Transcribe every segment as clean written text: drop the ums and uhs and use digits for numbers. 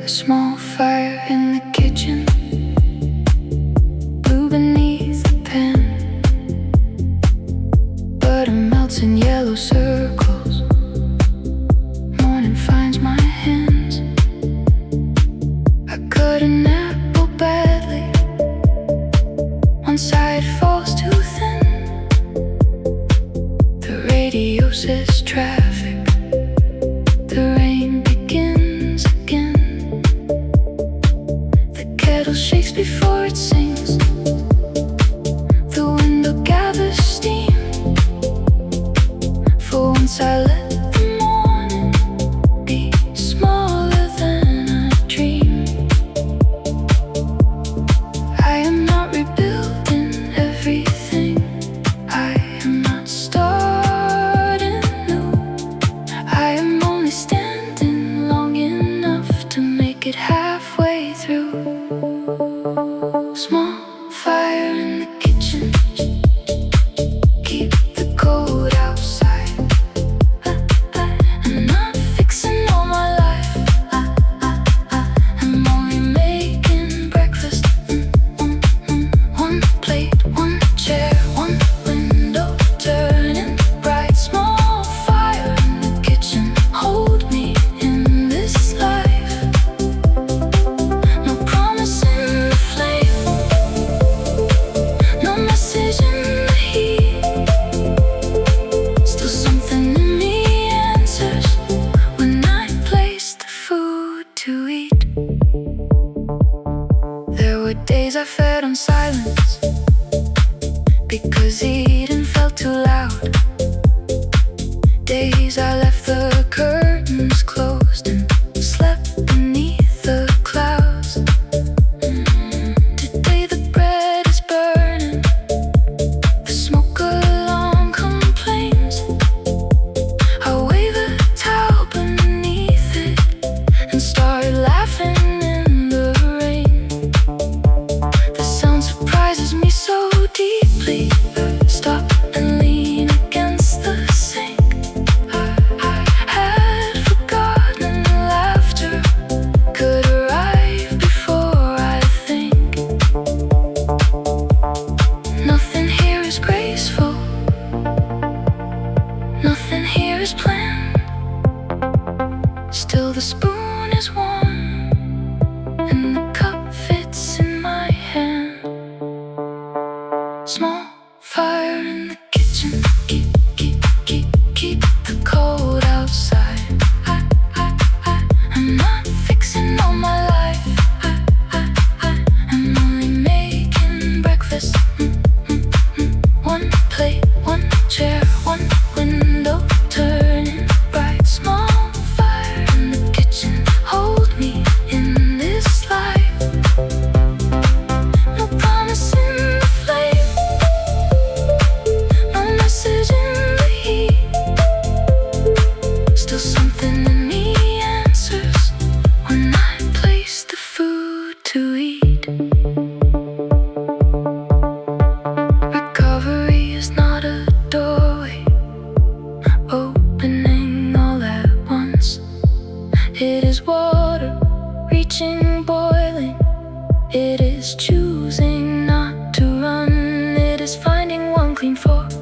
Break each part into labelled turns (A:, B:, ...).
A: A small fire in the kitchen, blue beneath the pen, butter melts in yellow circles. Morning finds my hands. I cut an apple badly, one side falls too thin. The radio says traffic, the rain begins again. The kettle shakes before it sings, the window gathers steam. For once I let the morning be smaller than I dream. I am not rebuilding everything, I am not starting new. I am only standing long enough to make it halfway through. Small fire in the kitchen, keep the cold outside. I'm not fixing all my life, I'm only making breakfast. One plate, one chair, one window turning bright. Small fire in the kitchen, hold me in this life. No promise in the flame, no message in the heat. Still something in me answers when I place the food to eat. There were days I fed on silence because eating felt too loud. Days I left the curtains closed and slept beneath the clouds. Today the bread is burning, the smoke alarm complains. I wave a towel beneath it and start laughing in the rain. The sound surprises me so deeply. Stop and lean against the sink. I had forgotten laughter could arrive before I think. Nothing here is graceful, nothing here is planned. Still the spoon is warm and the cup fits in my hand. Small fire in the kitchen, keep the cold outside. I'm not fixing all my life, I'm only making breakfast. One plate, one chair, one window turning bright. Small fire in the kitchen, hold me in this life. No promise in the flame, no message in the heat. Still something in me answers when I place the food to eat. Recovery is not a doorway opening all at once. It is water reaching boiling. It is choosing not to run. It is finding one clean fork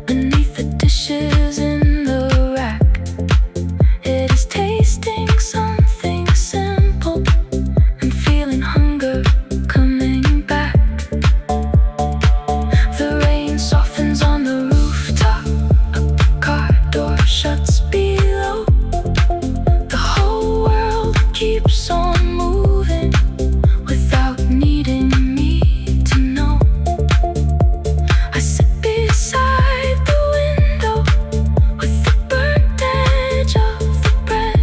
A: beneath the dishes in the rack. It is tasting something simple and feeling hunger coming back. The rain softens on the rooftop, a car door shuts below. The whole world keeps on moving without needing me to know. I sit beside the window with the burnt edge of the bread.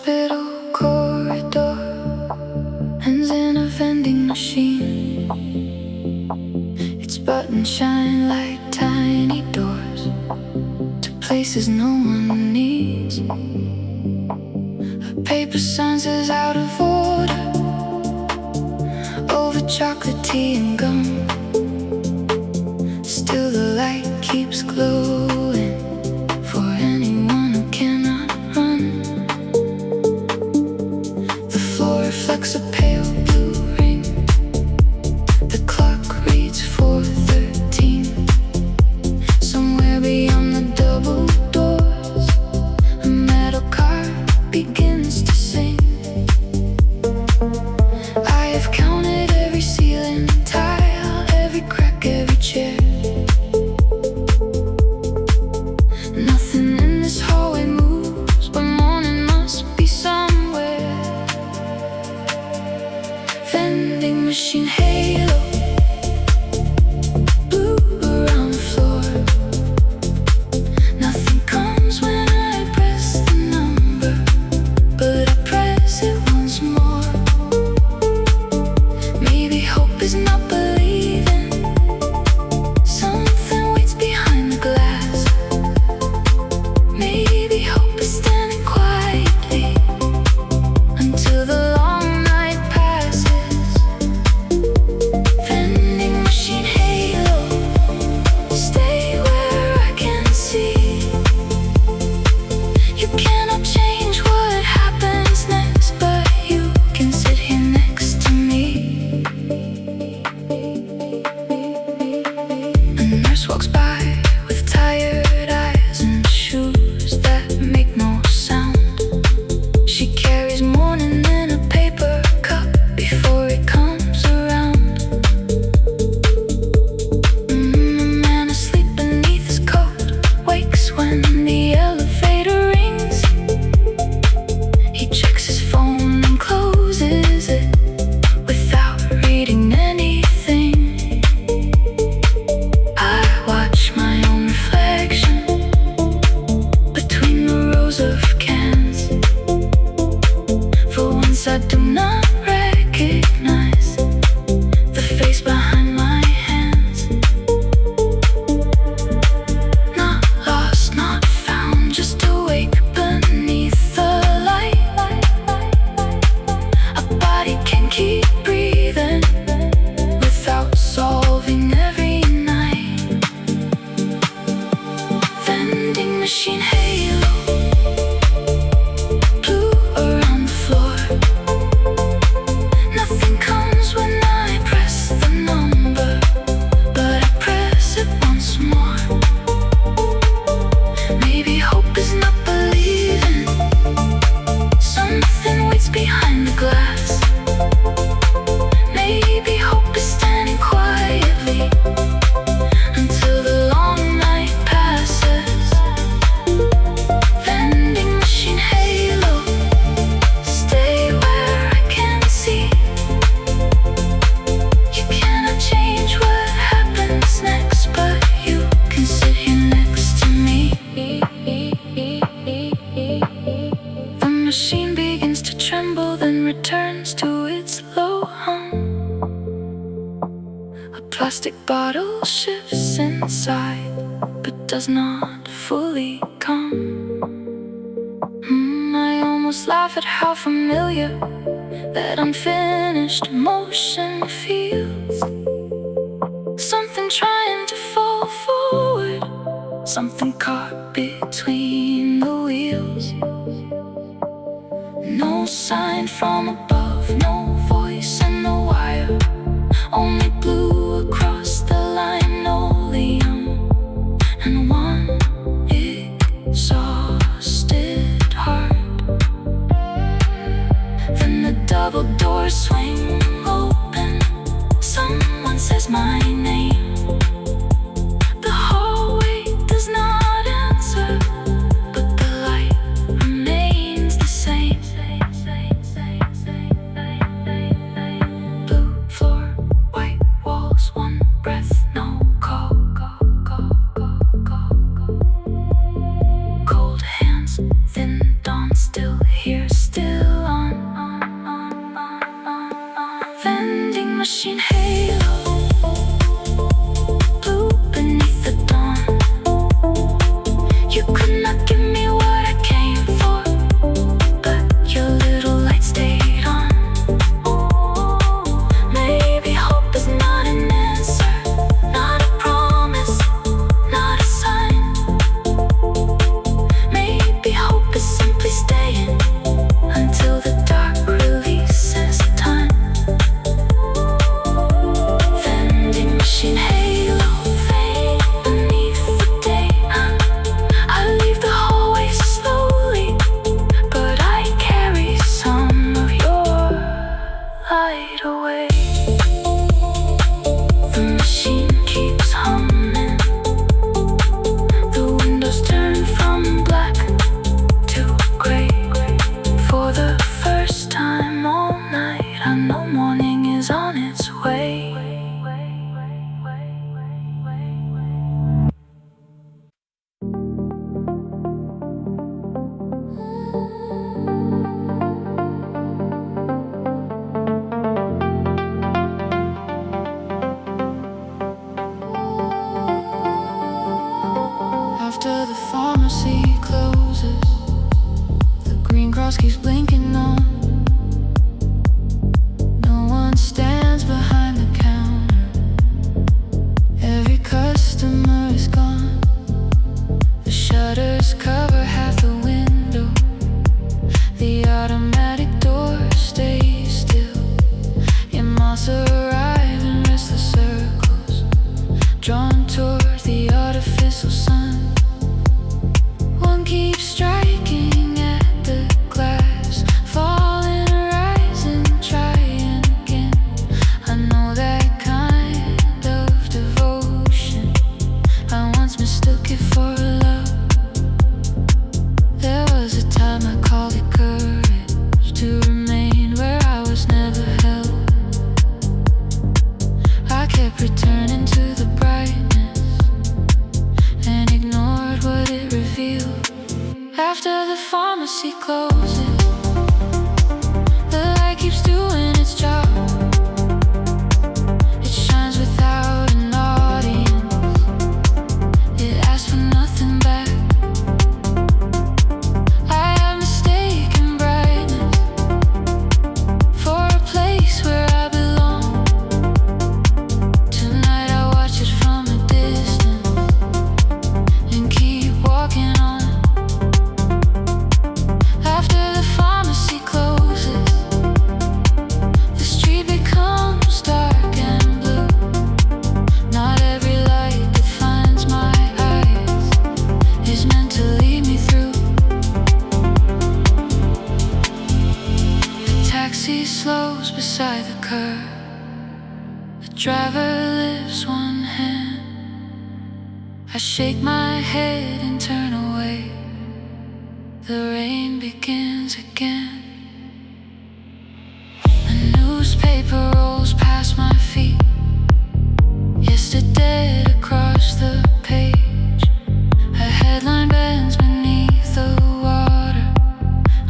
A: hospital corridor ends in a vending machine. Its buttons shine like tiny doors to places no one needs. A paper sign says out of order over chocolate, tea and gum. Still the light keeps glowing for anyone who cannot run. The floor reflects a pale blue ring. The clock reads 4:13. Somewhere beyond the double doors, a metal car begins to sing. I have counted every ceiling tile, every crack, every chair. Nothing in this hallway moves, but morning must be somewhere. Vending machine halo, blue around the floor. Nothing comes when I press the number, but I press it once more. Maybe hope is not believing. Something waits behind the glass. Maybe hope is standing quietly until the long night passes. Vending machine halo, stay where I can see. You cannot change what happens next, but you can sit here next to me. A nurse walks by with tired eyes and shoes that make no sound. She carries morning in a paper cup before it comes around. A man asleep beneath his coat wakes when the elevator rings. He checks his phone and closes it without reading anything. I watch my own reflection between the rows of cans. For once I do not recognize the face behind my hands. Not lost, not found, just awake beneath the light. A body can keep breathing without solving every night. Vending machine halo, blue around the floor. Nothing comes when I press the number, but I press it once more. Maybe hope is not believing. Something waits behind the glass. Maybe hope is standing quietly until the long night passes. Vending machine halo, stay where I can see. You cannot change what happens next, but you can sit here next to me. The machine begins to tremble, then returns to its low hum. A plastic bottle shifts inside, but does not fully come. I almost laugh at how familiar that unfinished motion feels. Something trying to fall forward, something caught between the wheels. No sign from above, no voice in the wire. Only blue across the linoleum and one exhausted heart. Then the double doors swing open. Someone says my name. The hallway does not answer, but the light remains the same. Blue floor, white walls, one breath, no call. Cold hands, thin dawn, still here, still machine halo, blue beneath the dawn. You could not give me what I came for, but your little light stayed on. Maybe hope is not an answer, not a promise, not a sign. Maybe hope is simply staying until the dark releases time. Vending machine halo, fade beneath the day. I leave the hallway slowly, but I carry some of your light away. The machine keeps humming. The windows turn from black to gray. For the first time all night, I know morning is on its way. After the pharmacy closes, the green cross keeps blinking on. No one stands behind the counter. Every customer is gone. The shutters cover half the window. The automatic door stays still. Your moths arrive in restless circles, drawn toward the artificial sun. One keeps striking at the glass, falling, rising, trying again. I know that kind of devotion. I once mistook it for love. There was a time I called it courage to remain where I was never held. I kept returning to the brightness and ignored what it revealed. After the pharmacy closes, the light keeps doing its job. It shines without an audience. It asks for nothing back. I have mistaken brightness for a place where I belong. Tonight I watch it from a distance and keep walking on. After the pharmacy closes, the street becomes dark and blue. Not every light that finds my eyes is meant to lead me through. The taxi slows beside the curb. The driver lifts one hand. I shake my head and turn away. The rain begins again. A newspaper rolls past my feet. Yesterday across the page, a headline bends beneath the water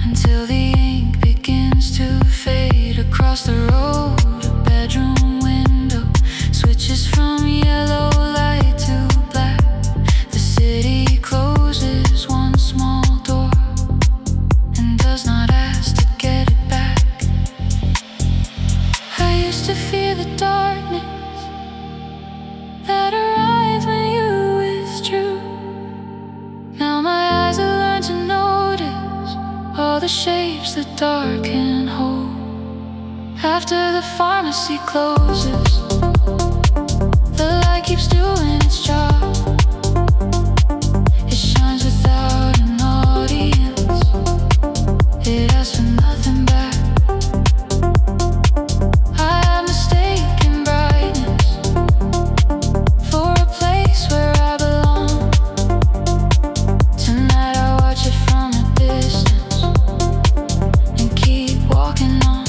A: until the ink begins to fade. Across the road, a bedroom window switches from yellow light to black. The city closes one small door and does not ask to get it back. I used to fear the darkness that arrived when you withdrew. Now my eyes have learned to notice all the shapes the dark can hold. After the pharmacy closes, the light keeps doing its job. It shines without an audience. It asks for nothing back. I have mistaken brightness for a place where I belong. Tonight I watch it from a distance and keep walking on.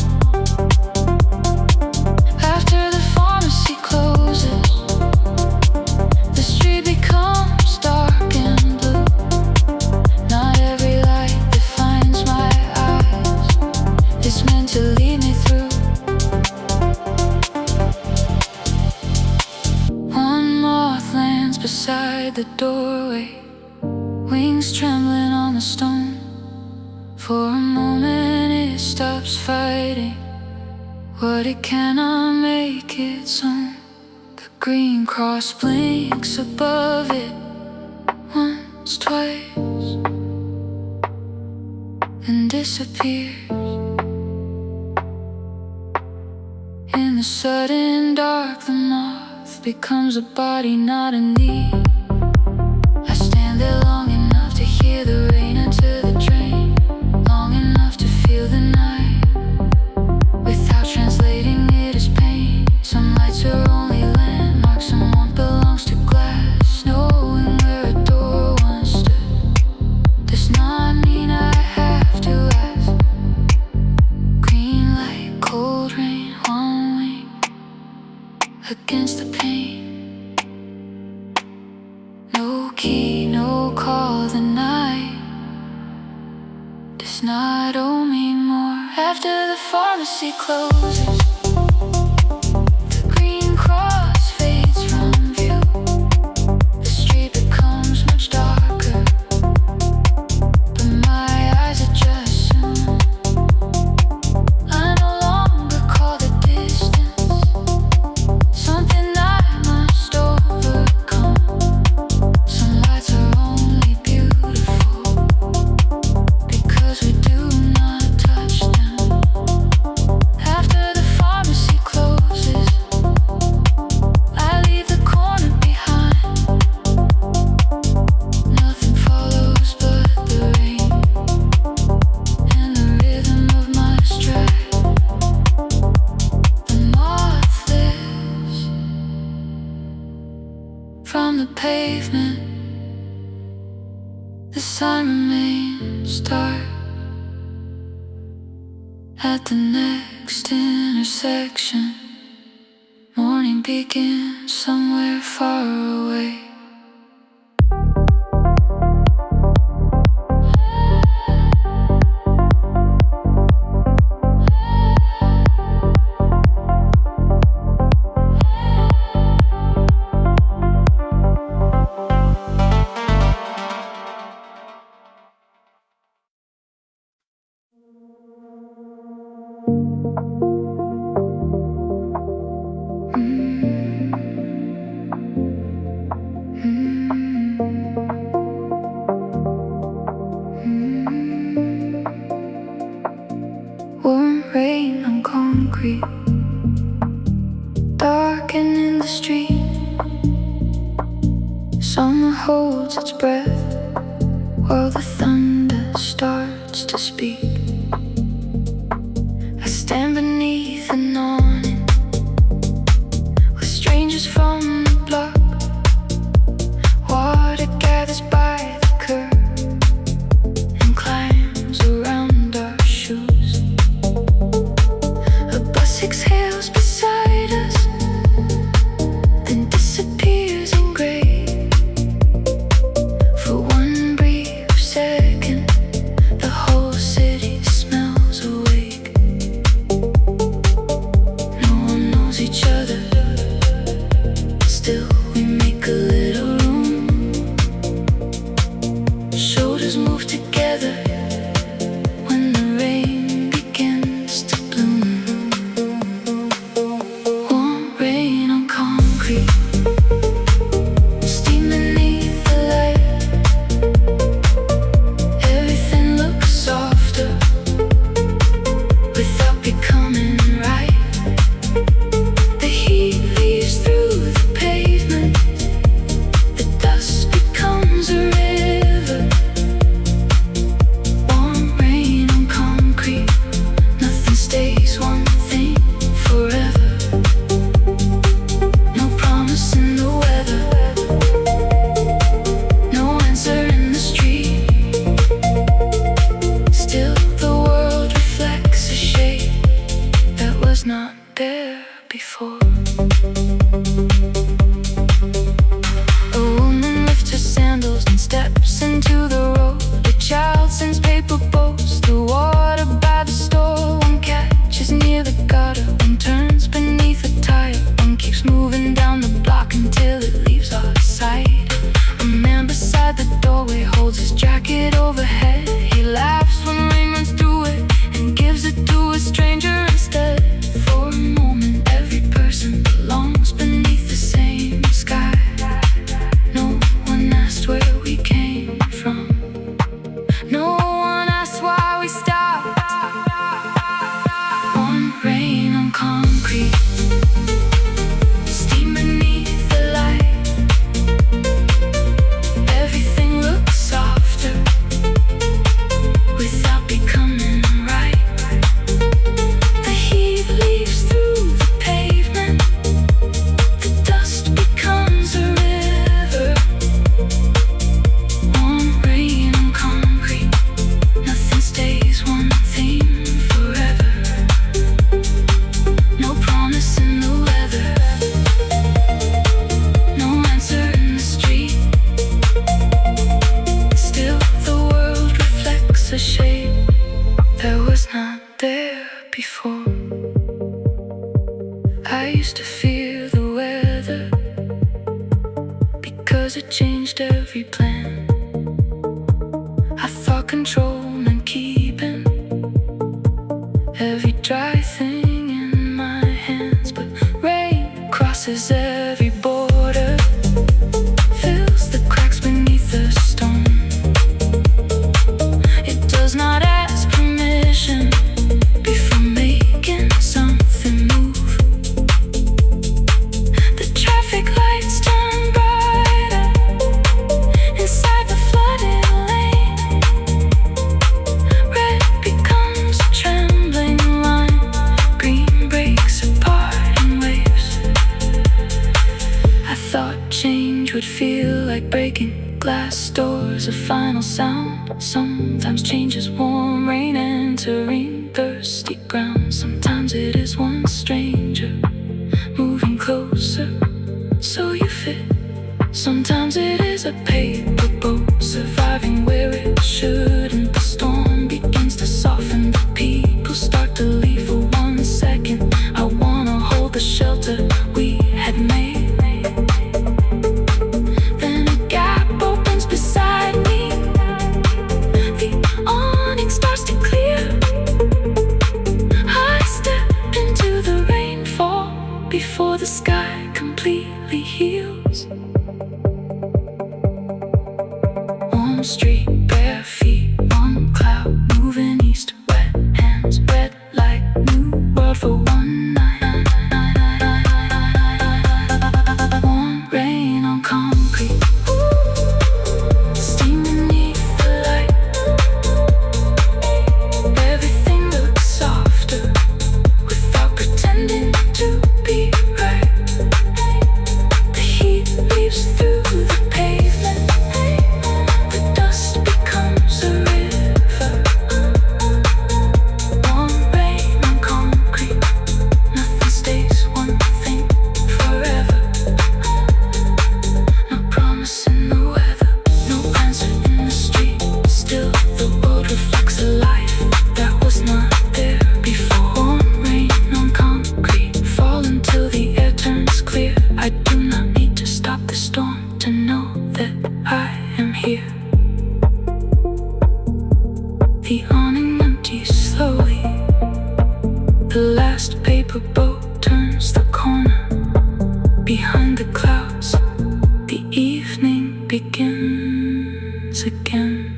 A: After the pharmacy closes, outside the doorway, wings trembling on the stone. For a moment it stops fighting what it cannot make its own. The green cross blinks above it once, twice, and disappears. In the sudden dark, the moth becomes a body, not a need. I stand there long enough to hear the rain enter the drain, long enough to feel the night without translating it as pain. Some lights are only landmarks, some warmth belongs to glass. Knowing where a door once stood does not mean I have to ask. Green light, cold rain, one wing against the pain. No key, no call, the night does not owe me more. After the pharmacy closes, the green cross fades from view. The street becomes much darker, but my eyes adjust soon. I no longer call the distance something I must overcome. Some lights are only beautiful because we do not touch them. After the pharmacy closes, I leave the corner behind. Nothing follows but the rain and the rhythm of my stride. The moth lives from the pavement. The sun remains dark at the next intersection. Morning begins somewhere far away. Warm rain on concrete, darkening the street. Summer holds its breath while the thunder starts to speak. I stand beneath an awning with strangers from the block. Water gathers by the curb and climbs around our shoes. A bus exhales beside us, then disappears in gray. For one brief second, the whole city smells awake. No one knows each other, still we make a little room. Shoulders move together when the rain begins to bloom. Warm rain on concrete, steam beneath the light. Everything looks softer without becoming right. The heat leaves through the pavement, the dust becomes a river. Warm rain on concrete, nothing stays one thing forever. No promise in the weather, no answer in the street. Still the world reflects a shape that was not there before. A woman lifts her sandals and steps into the road. A child sends paper boats through water by the store. One catches near the gutter, one turns beneath a tire. One keeps moving down the block until it leaves our sight. A fear the weather, because it changed every plan. I thought control meant keeping every dry thing in my hands, but rain crosses every border, fills the cracks beneath the stone. It does not ask permission before making something move. The traffic lights turn brighter inside the flooded lane. Red becomes a trembling line, green breaks apart in waves. I thought change would feel like breaking glass doors, a final sound. Sometimes change is warm rain entering thirsty ground. Sometimes it is one stranger moving closer so you fit. Sometimes it is a paper boat surviving where it shouldn't. The storm begins to soften, the people start to leave for 1 second. I wanna hold the shelter we had made. Then a gap opens beside me, the awning starts to clear. I step into the rainfall before the sky completely heals. Warm street, bare feet, one cloud moving east. Wet hands, red light, new world for one night. Warm rain on concrete, steam beneath the light. Everything looks softer without pretending to be right. The heat leaves through the pavement, the dust becomes a river. Warm rain on concrete, nothing stays one thing forever. No promise in the weather, no answer in the street. Still the world reflects a life that was not there before. Warm rain on concrete, fall until the air turns clear. I do not need to stop the storm to know that I am here. The awning empties slowly, the last paper boat turns the corner. Behind the clouds, the evening begins again.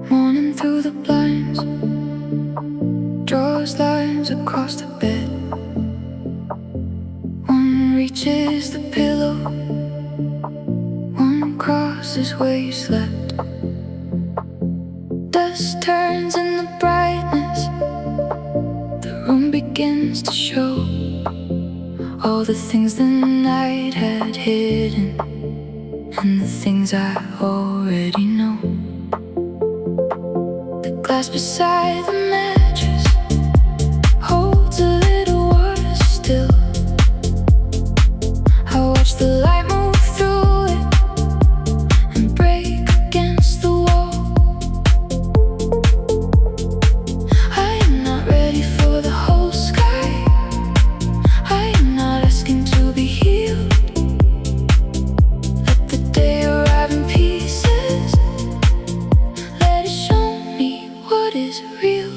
A: Morning through the blinds draws lines across the bed. One reaches the pillow, one crosses where you slept. Dust turns in the brightness, the room begins to show all the things the night had hidden, and the things I already know. The glass beside the mattress holds a little water still. I watch the light move through it and break against the wall. I am not ready for the whole sky, I am not asking to be healed. Let the day arrive in pieces, let it show me what is real.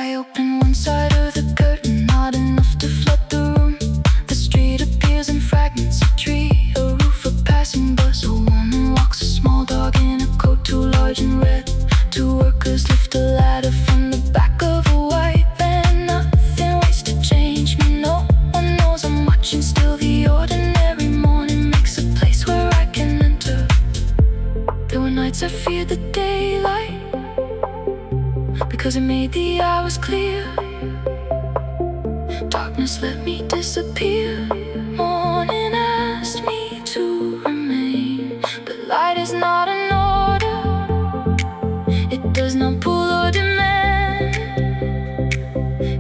A: I open one side of the curtain, not enough to flood the room. The street appears in fragments, a tree, a roof, a passing bus. A woman walks a small dog in a coat too large and red. Two workers lift a ladder from the back of a white van. Nothing waits to change me, no one knows I'm watching still. The ordinary morning makes a place where I can enter. There were nights I feared the daylight, because it made the hours clear. Darkness let me disappear. Morning asked me to remain, but light is not an order. It does not pull or demand.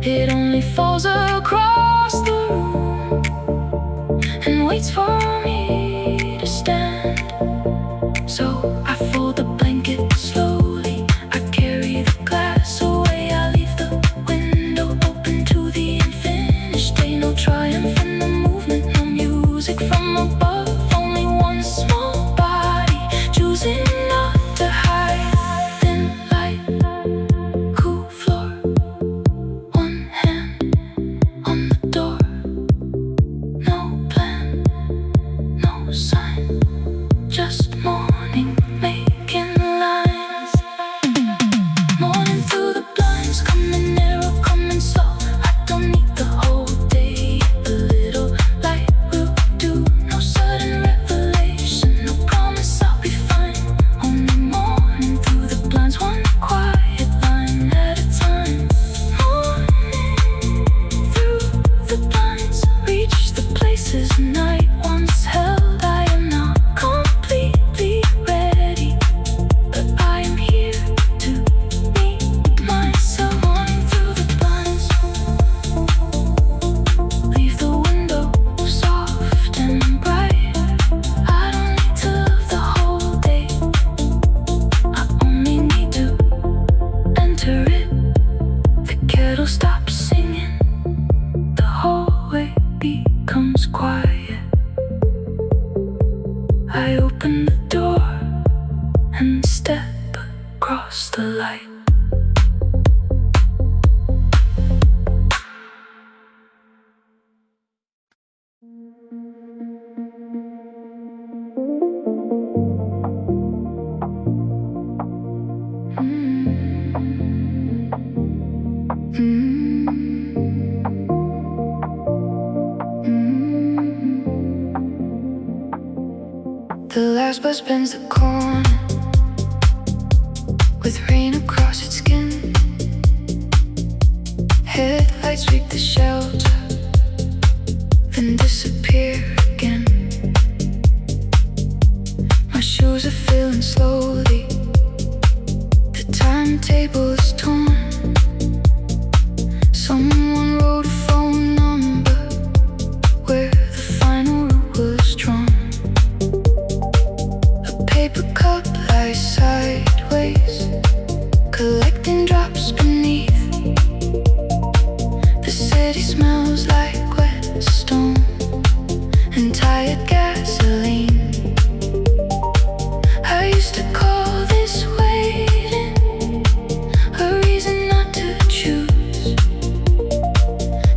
A: It only falls across the room and waits for me to stand. So I fold the blanket slowly, I carry the glass away. I leave the window open to the unfinished day. No triumph in the movement, no music from above. Only one small body choosing not to hide. Thin light, cool floor, one hand on the door. No plan, no sign, just morning making lines. Morning through the blinds, coming narrow, coming slow. I don't need the whole day, a little light will do. No sudden revelation, no promise I'll be fine. Only morning through the blinds, one quiet line at a time. Morning through the blinds, reach the places night once held. I am not completely ready, but I am here to meet myself. Morning through the blinds, leave the window soft and bright. I don't need to love the whole day, I only need to enter it. The kettle stops singing, the hallway becomes quiet. I open the door and step across the light. The last bus bends the corner, with rain across its skin. Headlights sweep the shelter, then disappear again. My shoes are filling slowly, the timetable is torn. Someone wrote a phone number where the final route was drawn. Paper cup lies sideways, collecting drops beneath. The city smells like wet stone and tired gasoline. I used to call this waiting, a reason not to choose.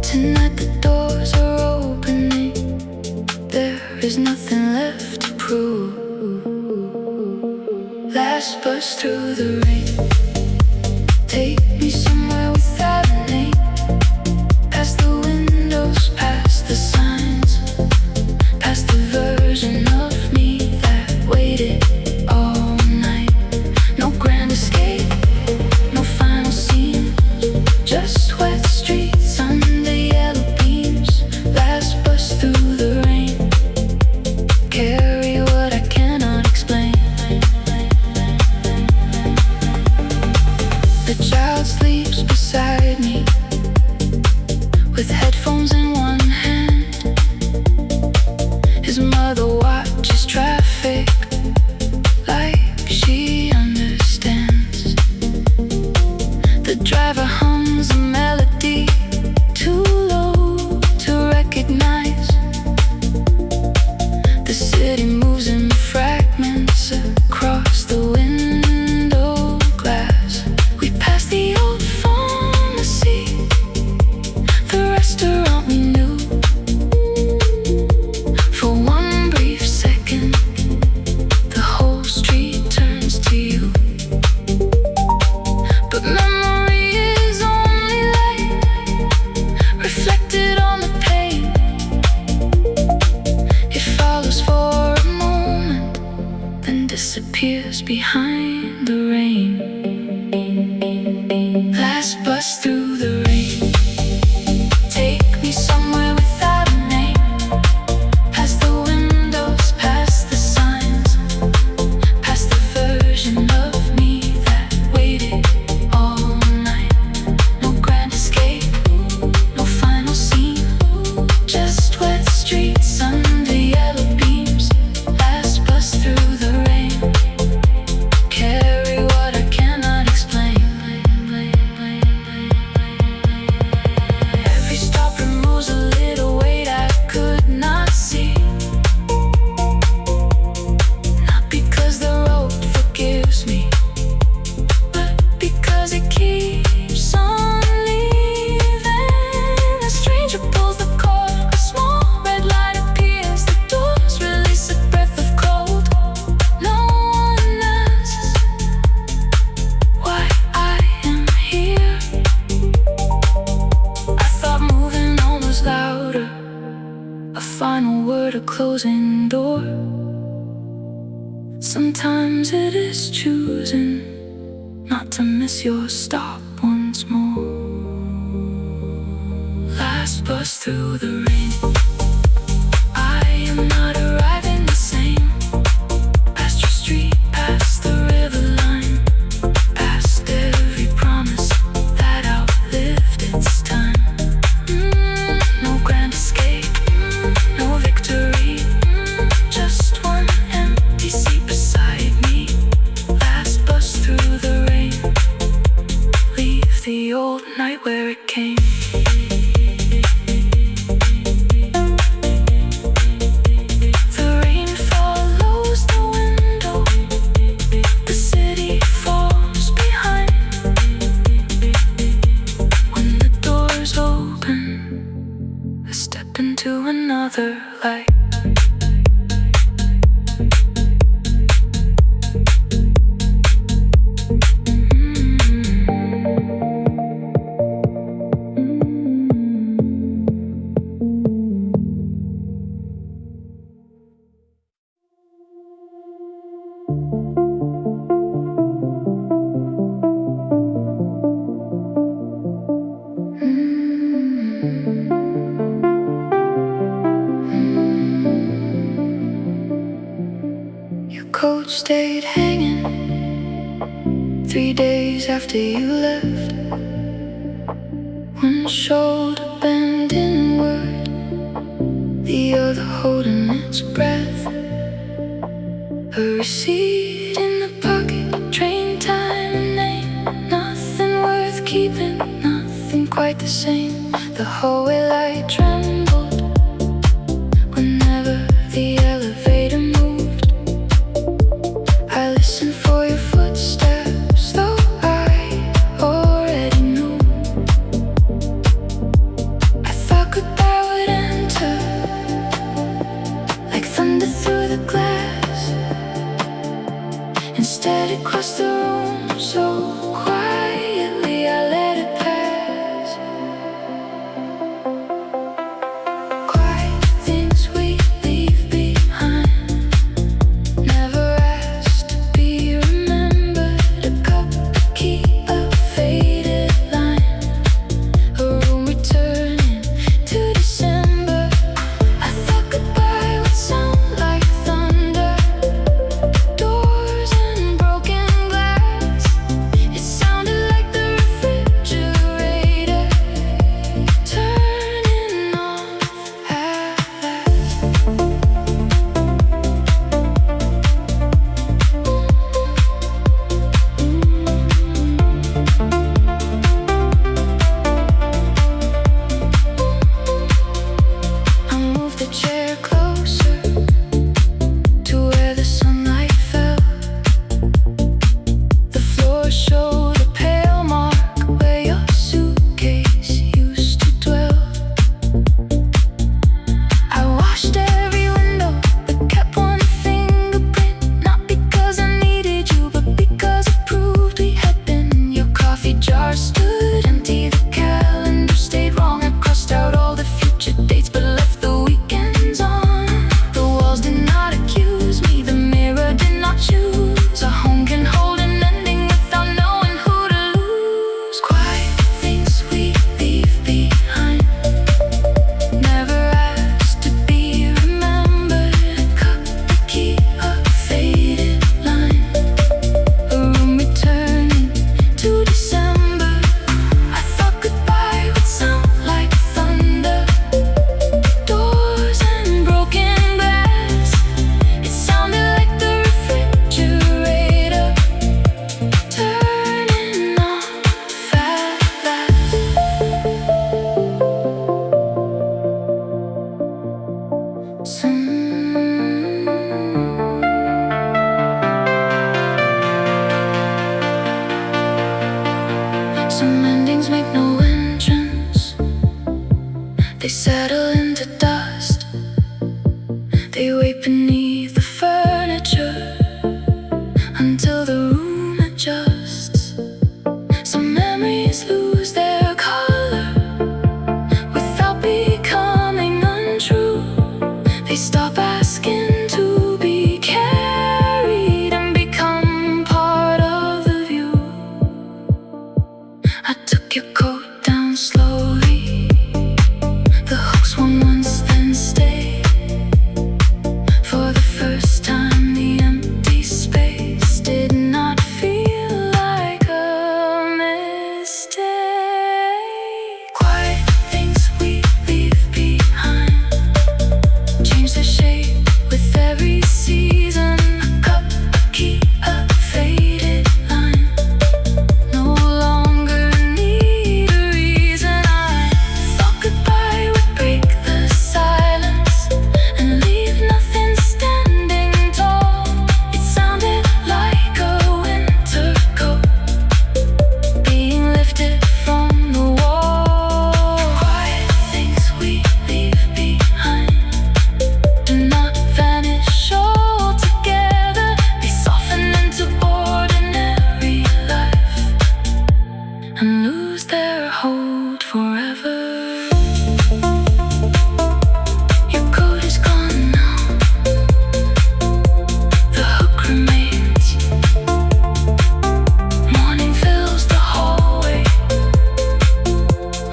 A: Tonight the doors are opening, there is nothing left to prove. Last bus through the rain, take me somewhere without a name. Past the windows, past the signs, past the version of me that waited all night. No grand escape, no final scene, just wet streets under yellow beams. Last bus through the rain, carry what I cannot explain. The child sleeps beside me, with headphones in one hand. His mother watches traffic like she understands. The driver hums a melody too low to recognize. The city moves in fragments across the window glass. We pass the old pharmacy behind the rain. Last bus through the rain. Take me somewhere without a name. Past the windows, past the signs, past the version of me that waited all night. No grand escape, no final scene, just wet streets under yellow beams. Last bus through the rain. Carry what I cannot explain. Every stop removes a little weight I could not see. Not because the road forgives me, but because it keeps on leaving. A stranger pulls the cord, a small red light appears. The doors release a breath of cold. No one asks why I am here. I thought moving on was louder, a final word, a closing door. Sometimes it is choosing not to miss your stop once more. Last bus through the rain. I am not arriving the same. Past your street, past the river line, past every promise that outlived its time. No grand escape, no victory, just one empty seat beside me. Last bus through the rain. Leave the old night where it came. The rain follows the window, the city falls behind. When the doors open, I step into another light. Your coat stayed hanging 3 days after you left. One shoulder bent inward, the other holding its breath. A receipt in the pocket, train time and name. Nothing worth keeping, nothing quite the same. The hallway light trembled whenever the elevator moved. I listened for your footsteps, though I already knew. I thought goodbye would enter like thunder through the glass. Instead it crossed the room so quietly, I let it pass. settle into dust. They wait beneath the furniture until the room adjusts. Some memories lose their color without becoming untrue. They stop asking to be carried and become part of the view. I took your coat down slowly. The hooks swung once, then stayed. For the first time, the empty space did not feel like a mistake. Quiet things we leave behind change their shape with every season. A cup, a key, a faded line no longer need a reason. I thought goodbye would break the silence and leave nothing standing tall. It sounded like a winter coat being lifted from the wall. Quiet things we leave behind do not vanish altogether. They soften into ordinary life and lose their hold forever. Your coat is gone now. The hook remains. Morning fills the hallway.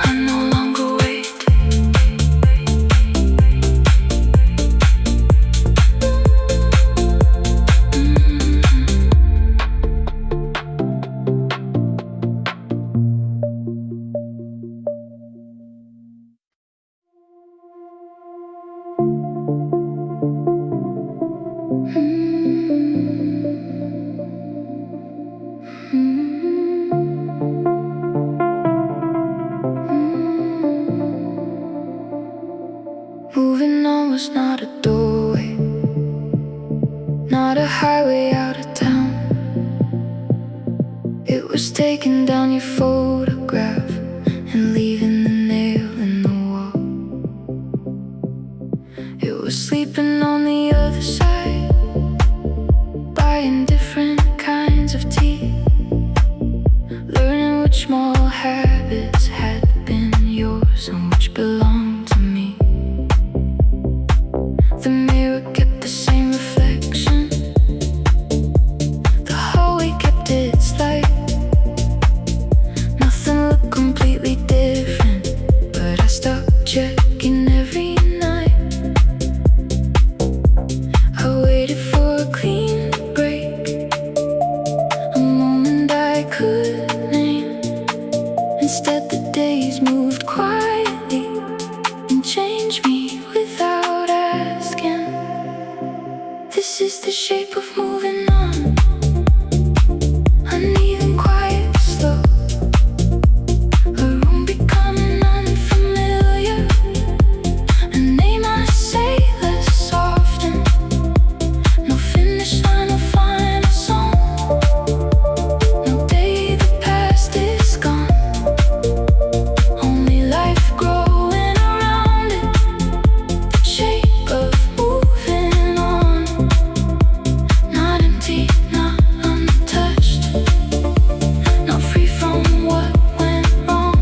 A: I no longer wait. Moving on was not a doorway, not a highway out of town. It was taking down your photograph and leaving the nail in the wall. It was sleeping on the other side, buying different kinds of tea, learning which small habits had been yours and which belonged to me. The mirror kept the same reflection. The hallway kept its light. Nothing looked completely different, but I stopped checking every night. I waited for a clean break, a moment I could name. Instead, the days moved quietly and changed me without asking. This is the shape of moving on. Uneven, quiet, slow. A room becoming unfamiliar. A name I say less often. No finish line, no final song. No day the past is gone. Only life growing around it. The shape of moving on. Not empty, not untouched. Not free from what went wrong.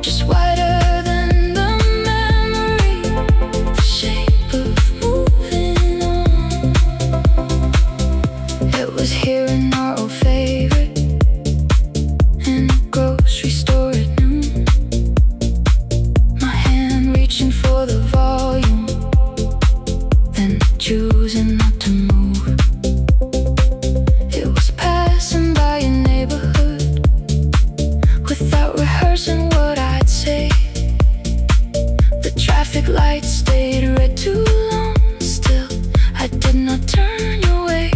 A: Just wider than the memory. The shape of moving on. It was hearing our old favorite in a grocery store at noon. My hand reaching for the volume, then choosing not to move. It was passing by a neighborhood without rehearsing what I'd say. The traffic lights stayed red too long. Still, I did not turn your way.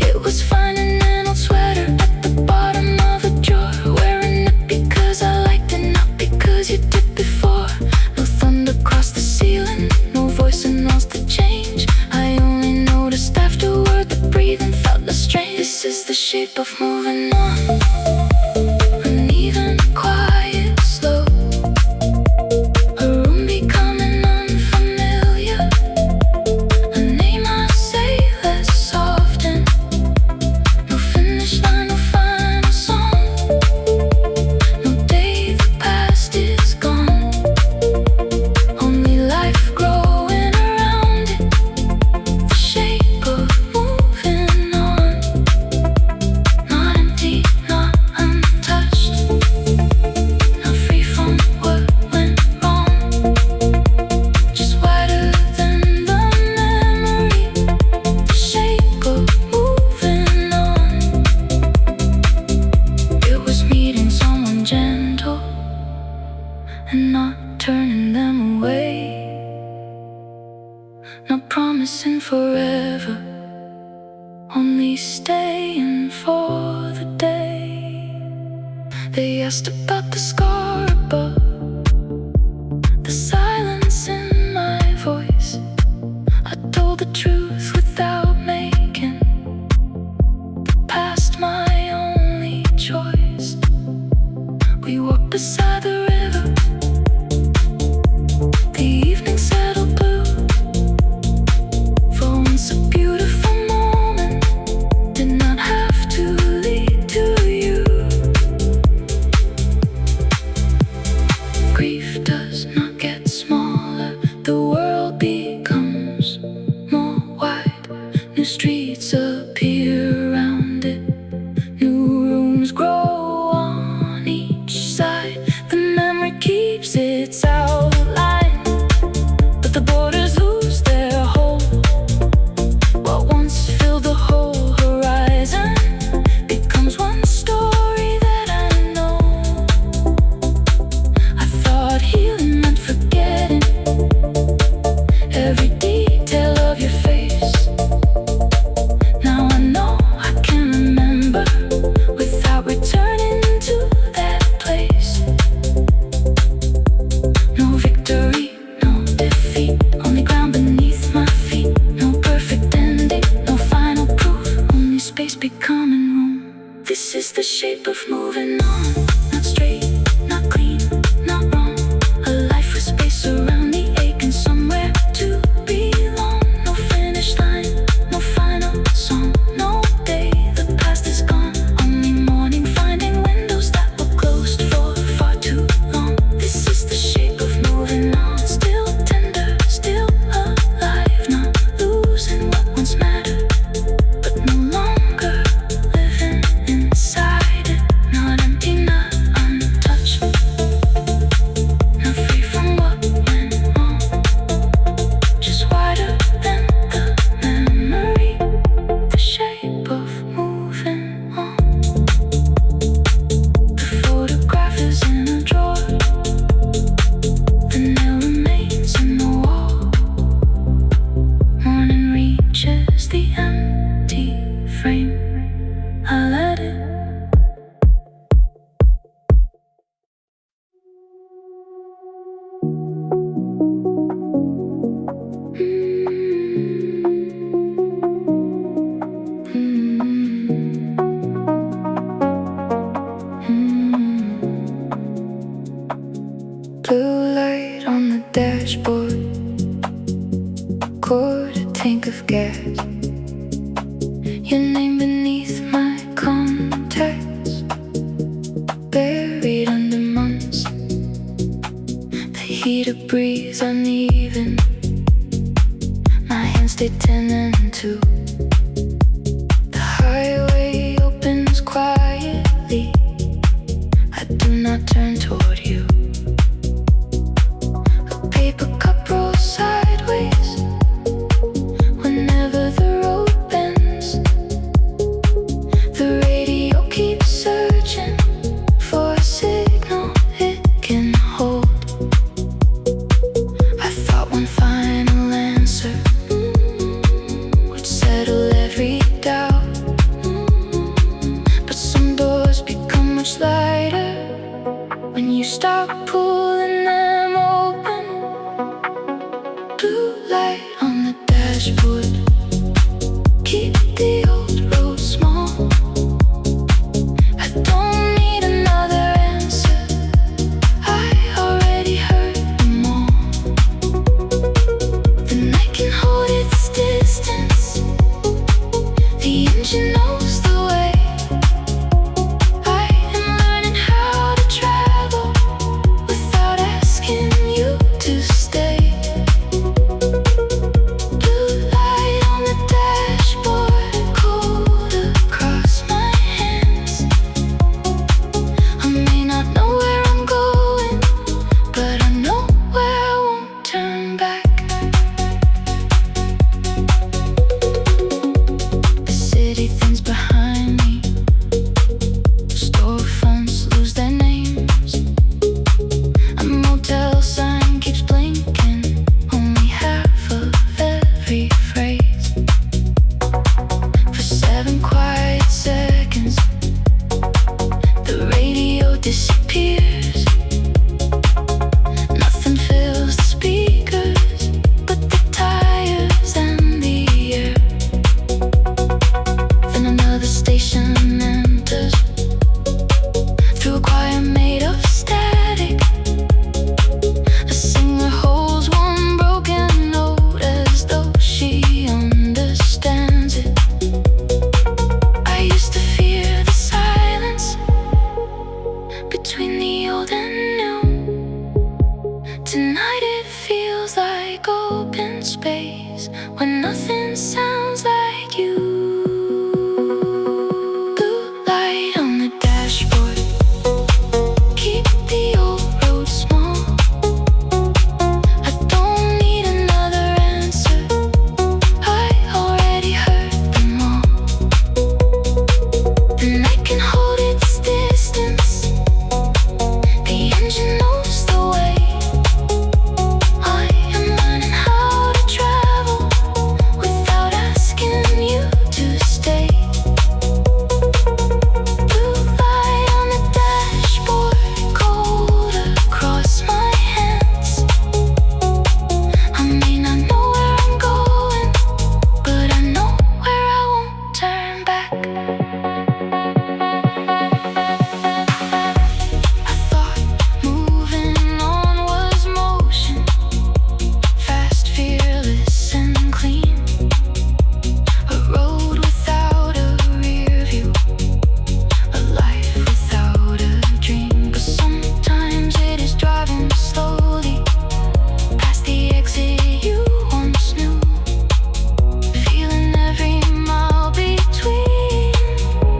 A: It was finding an old sweater at the bottom of a drawer, wearing it because I liked it, not because you did before. No thunder crossed the ceiling, no voice announced the change. I only noticed afterward that breathing felt less strange. This is the shape of moving on. Uneven, quiet, slow. They asked about the scar above, the silence in my voice. I told the truth without making the past my only choice. We walked beside the river, the evening settled blue. For once a beautiful moment did not have to lead to you. Grief does not get smaller, the world becomes more wide. New streets appear around it, new rooms grow on each side. The memory keeps its outline, but the borders lose their hold. What once filled the whole horizon becomes one story that I know. I thought healing meant forgetting every detail of your face. Now I know I can remember without returning to that place. No victory, no defeat, only ground beneath my feet. No perfect ending, no final proof, only space becoming room. This is the shape of moving on, not straight, not clean, not wrong. A life with space around the ache and somewhere to belong. No finish line, no final song, no day, the past is gone. Only morning finding windows that were closed for far too long. This is the shape of moving on, still tender, still alive, not losing what once mattered, but no longer living inside it. Not empty, not untouched, not free from what went wrong, just wider than the memory. The shape of moving on. The photograph is in a drawer, the nail remains in the wall. Morning reaches the empty frame, I let it. Blue light on the dashboard, quarter tank of gas. Your name beneath my contacts, buried under months. The heater breathes uneven, my hands stay 10 and 2. The highway opens quietly, I do not turn toward you. A paper cup rolls sideways whenever the road bends. The radio keeps searching for a signal it can hold. I thought one final answer would settle every doubt, but some doors become much lighter when you start pulling them open. Blue light on the dashboard, keep the old road small. I don't need another answer, I already heard them all. The night can hold its distance, the engine knows the way. I am learning how to travel with between the old and new. Tonight it feels like open space when nothing sounds like you. Blue light on the dashboard, keep the old road small. I don't need another answer, I already heard them all. The night can hold its distance, the engine knows the way. I am learning how to travel without asking you to stay. Blue light on the dashboard, cold across my hands. I may not know where I'm going, but I know where I won't turn back. I thought moving on was motion, fast, fearless, and clean. A road without a rear view, a life without a dream. But sometimes it is driving slowly past the exit you once knew, feeling every mile between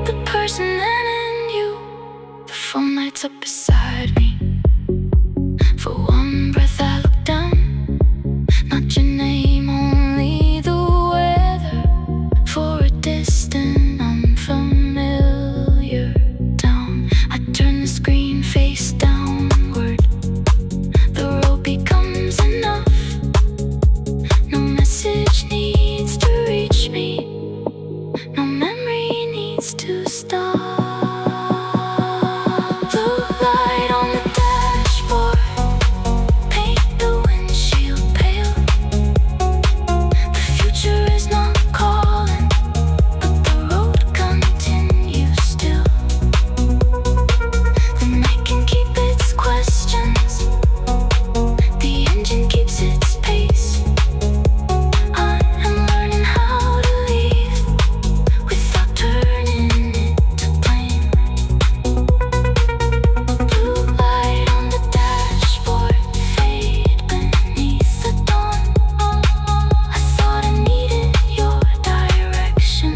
A: the person and you. The phone lights up beside me. For one breath I look down, not your name, only the weather. For a distant, unfamiliar town, I turn the screen face downward. The road becomes enough, no message needs to reach me, no memory needs to stop. Blue light on the dashboard, paint the windshield pale. The future is not calling, but the road continues still. The night can keep its questions, the engine keeps its pace. I am learning how to leave without turning into blame. Blue light on the dashboard, fade beneath the dawn. I thought I needed your direction,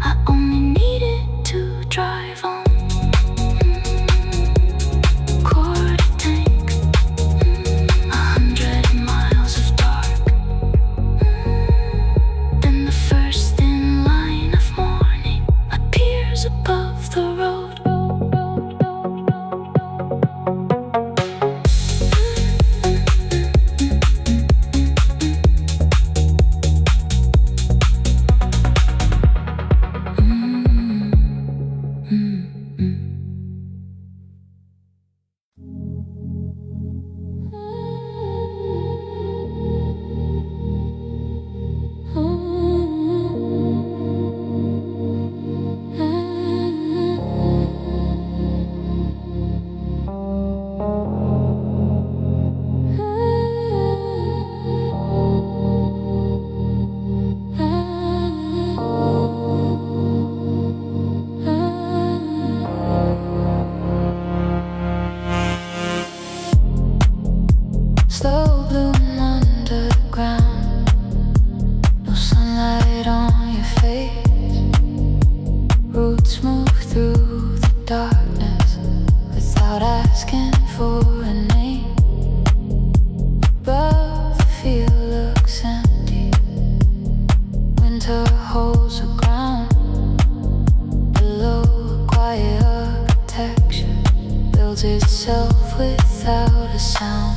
A: I only needed to drive on. Quarter tank, 100 miles of dark. Then the first thin line of morning appears above the road. Slow bloom underground, no sunlight on your face. Roots move through the darkness without asking for a name. Above, the field looks empty. Winter holds the ground. Below, a quiet architecture builds itself without a sound.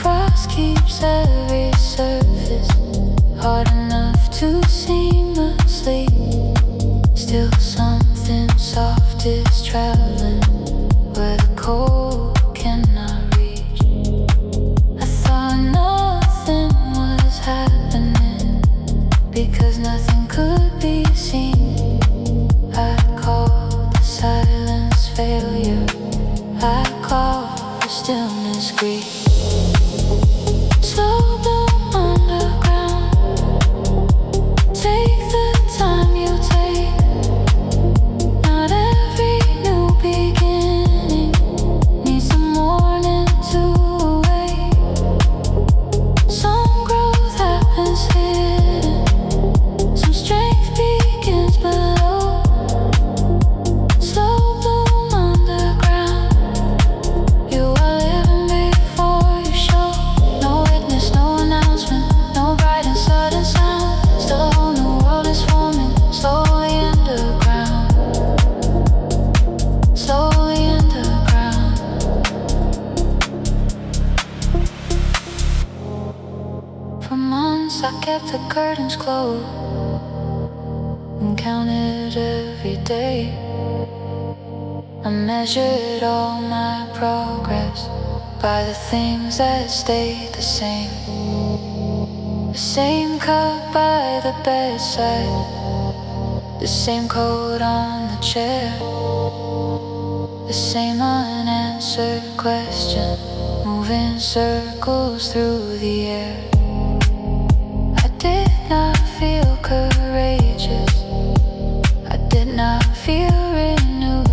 A: Frost keeps every surface hard enough to seem asleep. Still something soft is traveling where the cold cannot reach. I thought nothing was happening because nothing could be seen. I called the silence failure, I called the stillness grief. Slow bloom underground, take the time you take. Not every new beginning kept the curtains closed and counted every day. I measured all my progress by the things that stayed the same. The same cup by the bedside, the same coat on the chair, the same unanswered question moving circles through the air. I did not feel courageous, I did not feel renewed.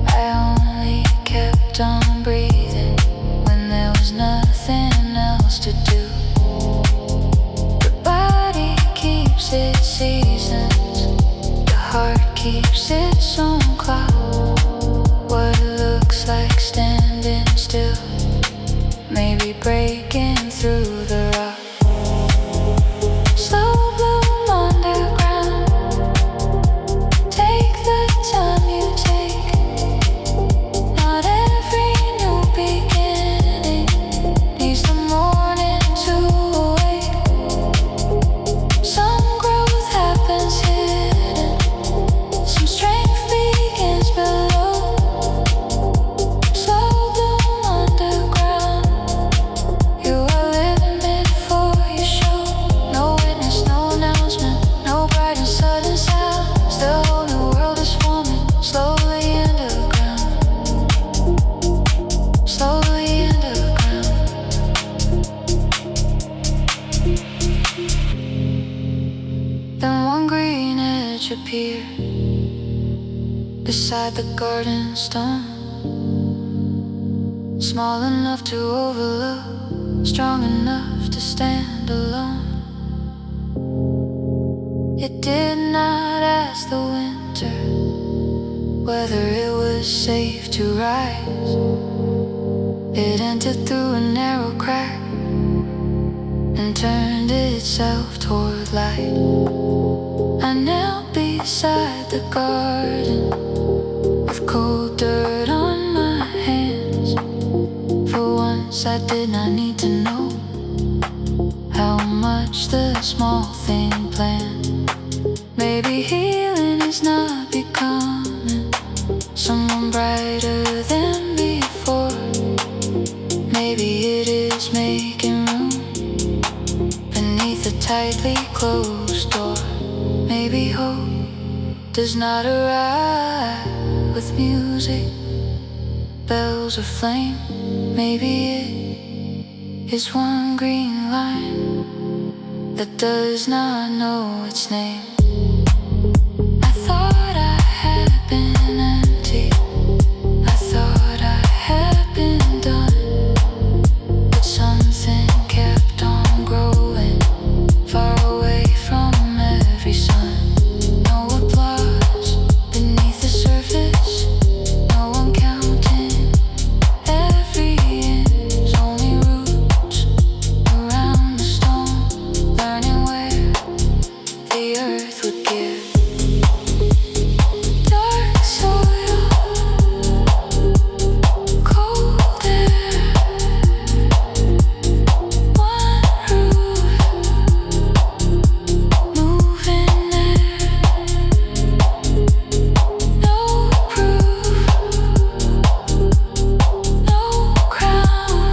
A: I only kept on breathing when there was nothing else to do. The body keeps its seasons, the heart keeps its own clock. What looks like standing still, maybe breaking through the rock. Slow bloom underground, take the time you take. Not every new beginning needs the morning to awake. Some growth happens hidden, some strength begins below. Slow bloom underground, you are living before you show. No witness, no announcement, no bright and sudden sound. Still a whole new world is forming, slowly underground. Slowly underground. Then one green edge appeared beside the garden stone, small enough to overlook, strong enough to stand alone. It did not ask the winter whether it was safe to rise. It entered through a narrow crack and turned itself toward light. I knelt beside the garden with cold dirt on my hands. For once I did not need to know how much the small thing planned. Maybe healing is not becoming someone brighter than before. Maybe it is making room beneath a tightly closed door. Maybe hope does not arrive with music, bells or flame. Maybe it is one green line that does not know its name. I thought I had been empty, I thought I had been done, but something kept on growing far away from every sun. No applause beneath the surface, no one counting every inch, only roots around the stone, learning where the earth would give. Dark soil, cold air, one roof, moving there. No proof, no crown,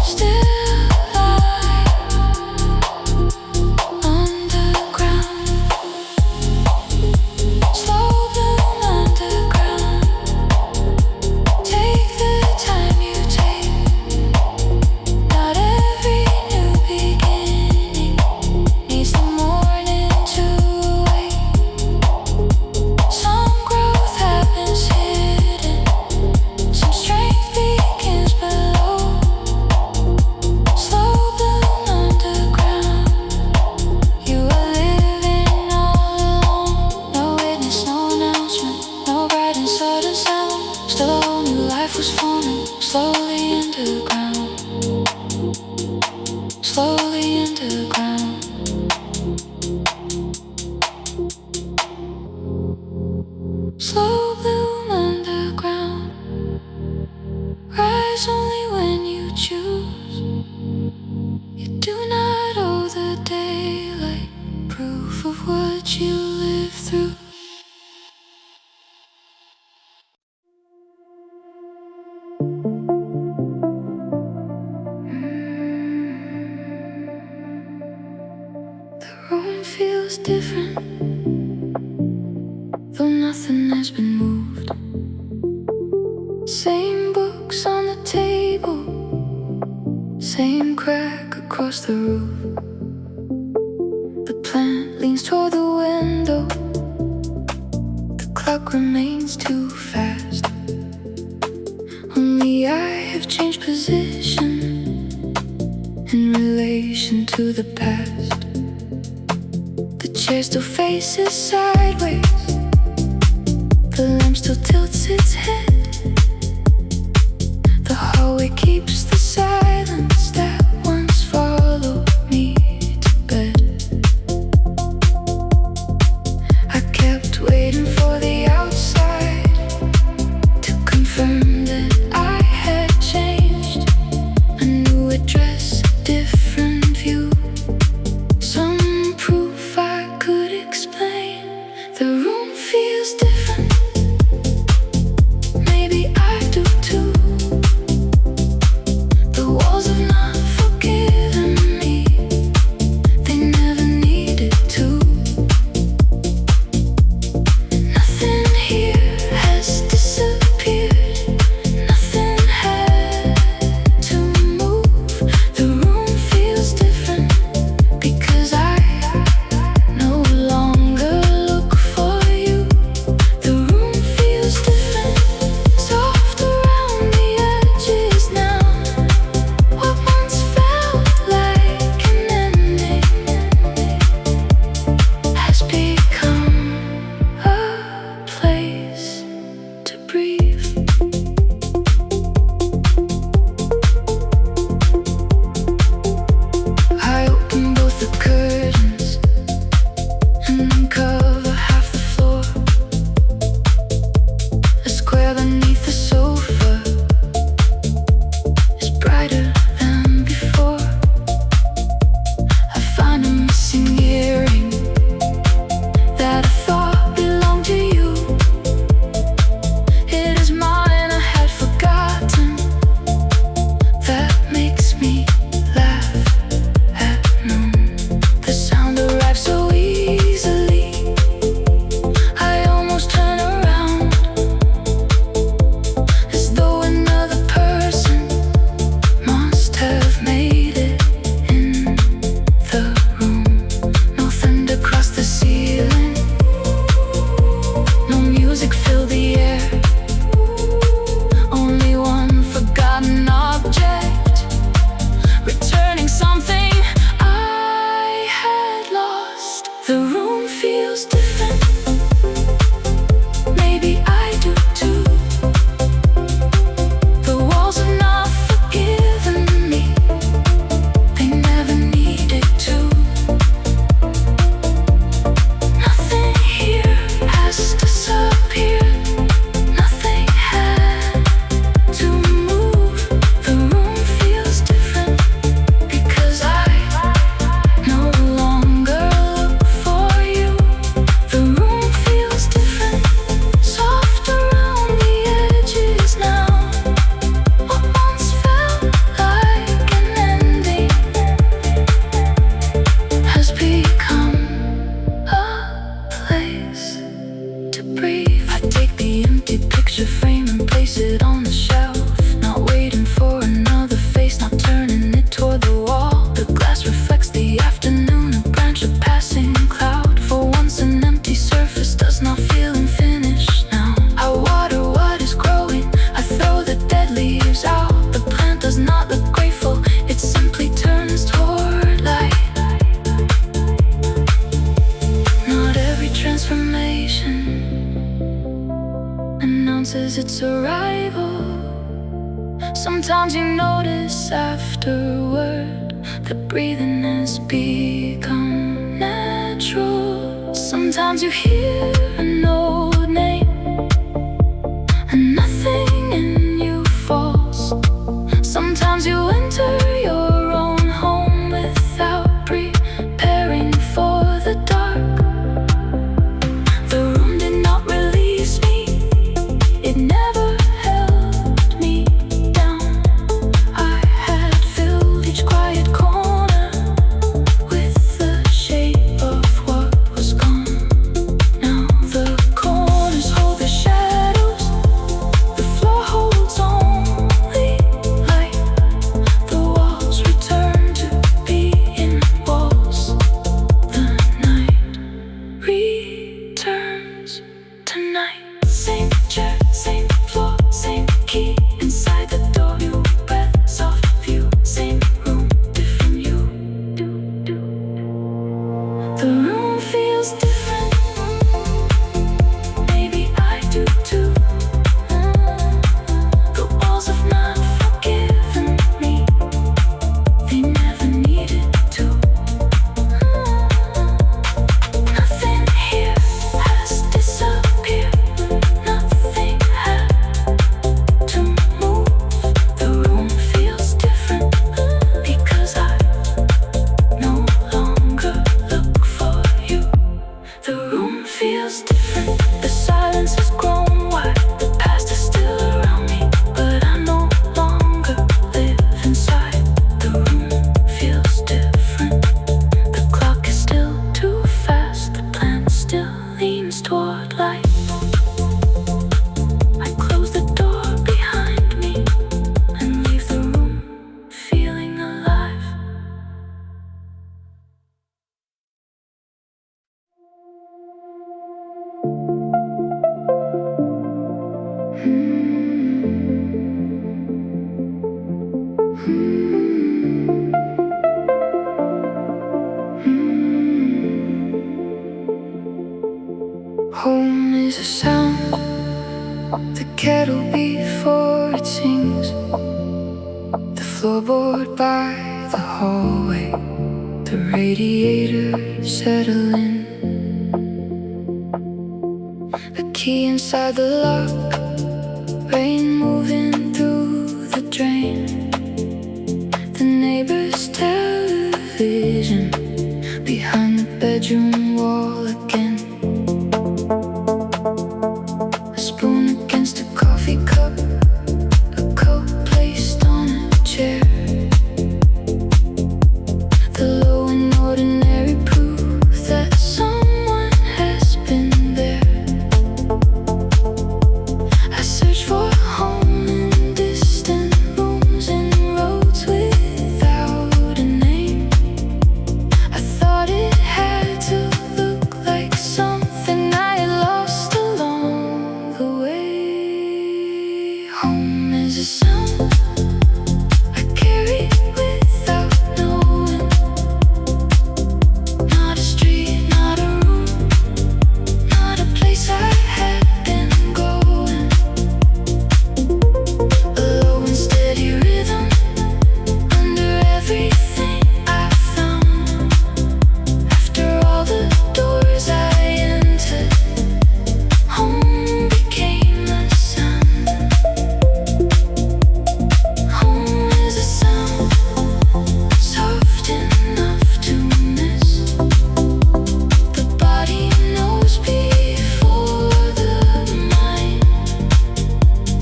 A: still light underground. Slow bloom underground, take the time you take. Not every new beginning needs the morning to wake. Some growth happens hidden, some strength begins below. Slow bloom underground, you are living all alone. No witness, no announcement, no bright and sudden sound. Still a whole new life was forming, slowly underground. Slowly underground. Slow bloom underground, rise only when you choose. You do different, though nothing has been moved. Same books on the table, same crack across the roof. The plant leans toward the window, the clock remains too fast. Only I have changed position in relation to the past. The chair still faces sideways, the lamp still tilts its head. The hallway keeps the silence that once followed me to bed. I kept waiting for the outside to confirm that I had changed. A new address, a different view, some proof I could explain. The room feels different, maybe I do too. The walls have not forgiven me, they never needed to. Nothing here has disappeared, nothing had to move. The room feels different because I no longer look for you. The room feels different, soft around the edges now. What once felt like an ending has become a place to breathe. I open both the curtains and uncover half the floor. A square beneath the sofa is brighter than before. I find a missing earring that I thought belonged to you. It is mine, I had forgotten. That makes me laugh at noon. The sound arrives so easily, I almost turn around, as though another person must have made it in the room. No thunder crossed the ceiling, no music filled the air. Only one forgotten object, returning something I had lost. The room feels different, maybe I do too. The walls have not forgiven me, they never needed to. Nothing here has disappeared, nothing had to move. The room feels different because I no longer look for you. The room feels different, soft around the edges now. What once felt like an ending has become a place to breathe. I take the empty picture frame and place it on the shelf, not waiting for another face, not turning it toward the wall. The glass reflects the afternoon, a branch, a passing cloud. For once an empty surface does not feel unfinished now. I water what is growing, I throw the dead leaves out. The plant does not look grateful, it simply turns toward light. Not every transformation announces its arrival. Sometimes you notice afterward that breathing has become natural. Sometimes you hear an old name and nothing in you falls. Sometimes you enter your own home without preparing for the dark. The room did not release me, it never held me down. I had filled each quiet corner with the shape of what was the kettle before it sings, the floorboard by the hallway, the radiator settle in, the key inside the lock, rain moving through the drain, the neighbor's television behind the bedroom wall again, a spoon against a coffee cup, a coat placed on a chair, the low and ordinary proof that someone has been there. I search for a home in distant rooms and roads without a name. I thought it had to look like something I had lost along the way. Home is a sound I carry without knowing, not a street, not a room, not a place I had been going. A low and steady rhythm under everything I found. After all the doors I entered, home became a sound. Home is a sound soft enough to miss. The body knows before the mind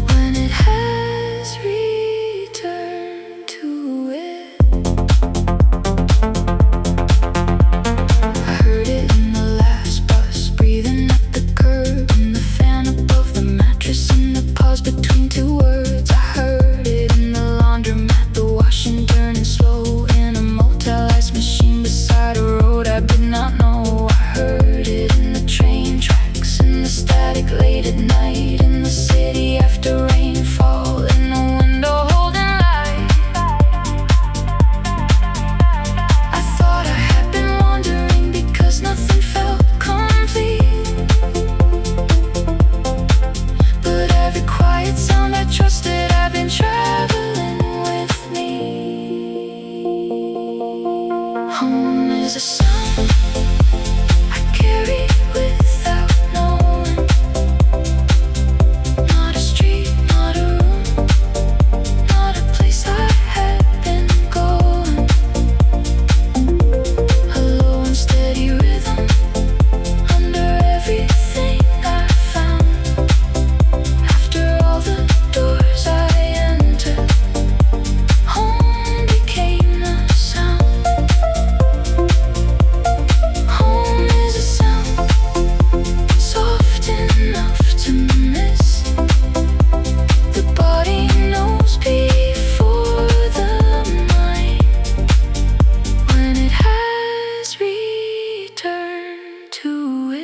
A: when it has returned to it. I heard it in the last bus, breathing at the curb, in the fan above the mattress, in the pause between two words. I heard it in the laundromat, the washing turning slow, in a motel ice machine beside a road I did not know. I heard it in the train tracks, in the static late at night, in the city after rainfall, in the window holding light. I thought I had been wandering because nothing felt complete, but every quiet sound I trusted had been traveling with me. Home is a sound I carry without knowing, not a street, not a room, not a place I had been going. A low and steady rhythm under everything I found. After all the doors I entered, home became a sound. Home is a sound soft enough to miss. The body knows before the mind when it has returned to it.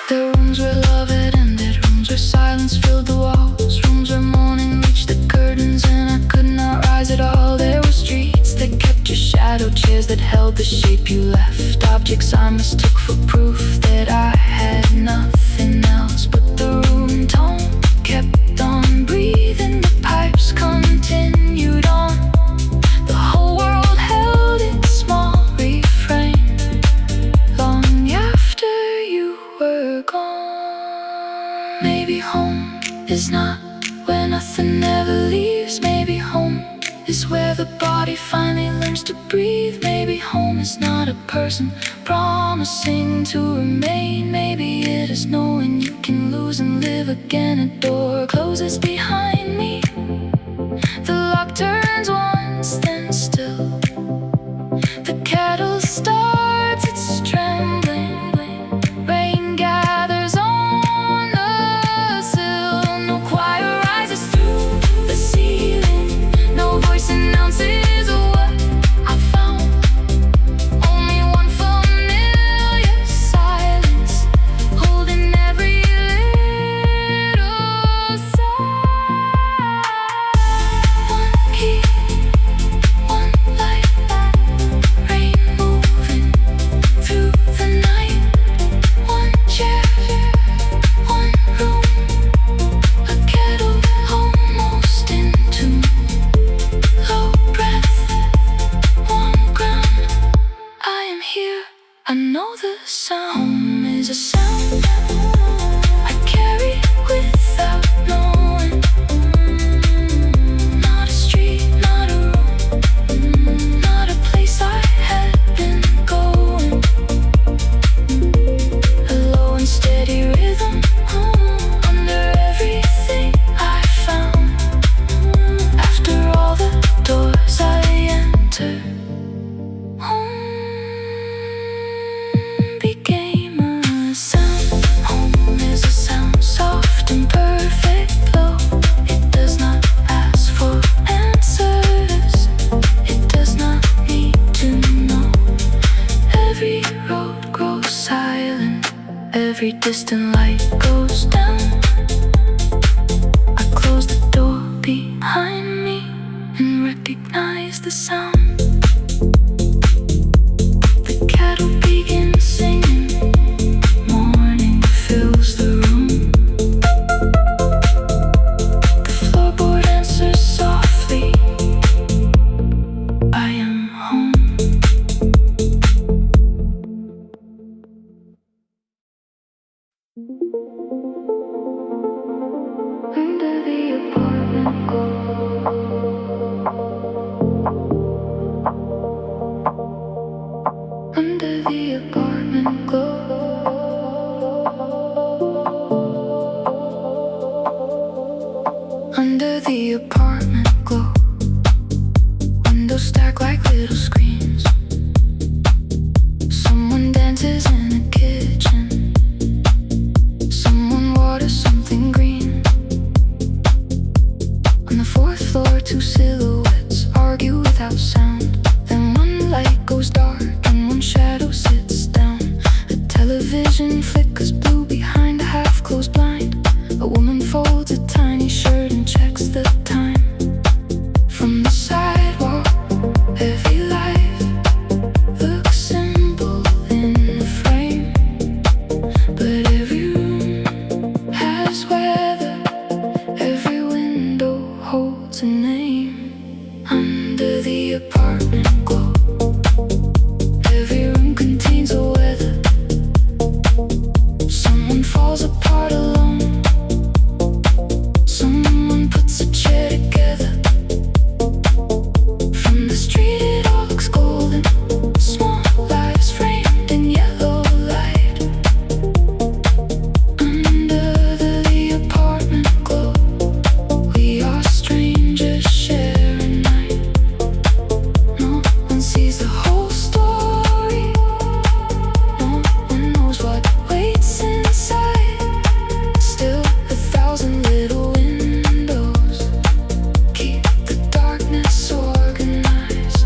A: The rooms where love had ended, rooms where silence filled the walls, rooms where morning reached the curtains and I could not rise at all. There were streets that kept your shadow, chairs that held the shape you left, objects I mistook for proof that I had nothing else. But the room tone kept on breathing, the pipes continued on, the whole world held its small refrain long after you were gone. Maybe home is not where nothing ever leaves. Maybe home is where the body finally learns to breathe. Maybe home is not a person promising to remain. Maybe it is knowing you can lose and live again. A door closes behind me, the lock turns once, then still. The kettle starts its trembling, rain gathers on the sill. No choir rises through the ceiling, no voice announces what I found. Only one familiar silence, holding every little sound. distant light goes down. I close the door behind me and recognize the sound. The kettle begins singing, morning fills the room. The floorboard answers softly, I am home. Under the apartment glow, under the apartment glow, under the apartment glow. Windows stack like little screens. Someone dances in a kitchen. Someone waters something green. On the fourth floor, two silhouettes argue without sound. Then one light goes dark and one shadow sits down. A television flickers blue behind a half-closed blind. A woman folds a tiny shirt and checks the time. From the sidewalk, every life looks simple in the frame. But every room has weather, every window holds a name. Under the apartment glow, every room contains a weather. Someone falls apart alone. Someone puts a chair together. From the street it all looks golden. Small lives framed in yellow light. Under the apartment glow, we are strangers sharing night. No one sees the whole story. No one knows what waits inside. Still 1,000 little windows keep the darkness organized.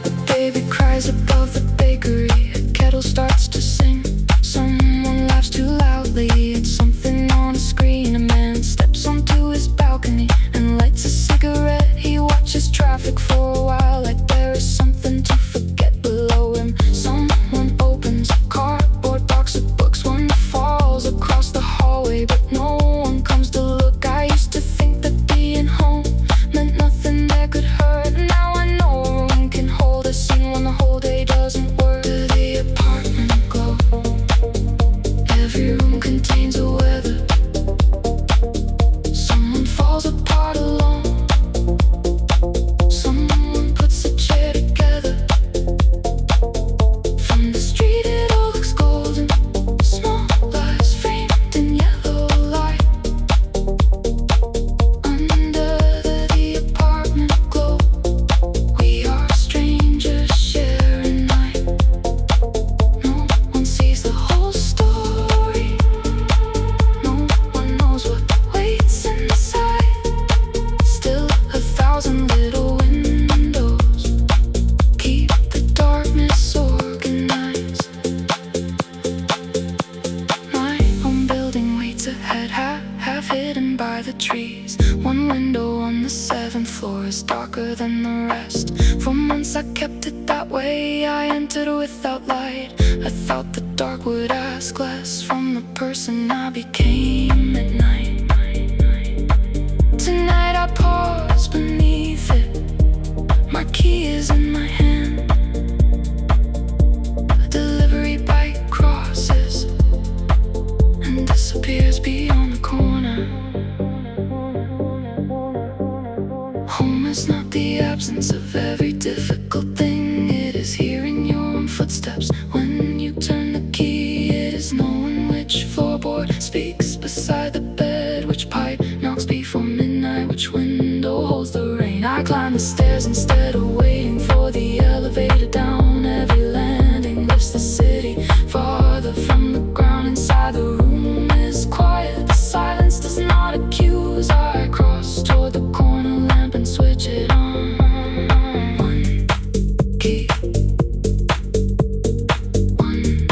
A: A baby cries above the bakery. A kettle starts to sing. Someone laughs too loudly. It's something on a screen. A man steps onto his balcony and lights a cigarette. He watches traffic for a while, like there is something to forget below him. Someone opens a cardboard box of books. One falls across the hallway, but no one comes to look. I used to think that being home meant nothing that could hurt. Now I know a room can hold a scene when the whole day doesn't work. To the apartment glow, every room contains a weather. Someone falls apart alone. Someone puts a chair together. From the street it all looks golden. Small lives framed in yellow light. Under the apartment glow, we are strangers sharing night. No one sees the whole story. No one knows what waits inside. Still 1,000 little windows keep the darkness organized. My own building waits ahead, half hidden by the trees. One window on the 7th floor is darker than the rest. For months I kept it that way. I entered without light. I thought the dark would ask less from the person I became at night. Tonight I pause beneath it. My key is in my hand. A delivery bike crosses and disappears beyond the corner. Home is not the absence of every difficult thing. It is hearing your own footsteps when you turn the key. It is knowing which floorboard speaks beside the bed, which pipe knocks before midnight, which window holds the rain. I climb the stairs instead of waiting for the elevator down. Every landing lifts the city farther from the ground. Inside the room is quiet. The silence does not accuse. I cross toward the corner lamp and switch it on. One key. One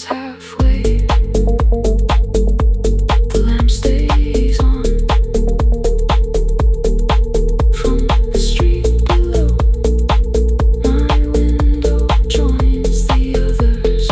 A: ends halfway. The lamp stays on from the street below. My window joins the others.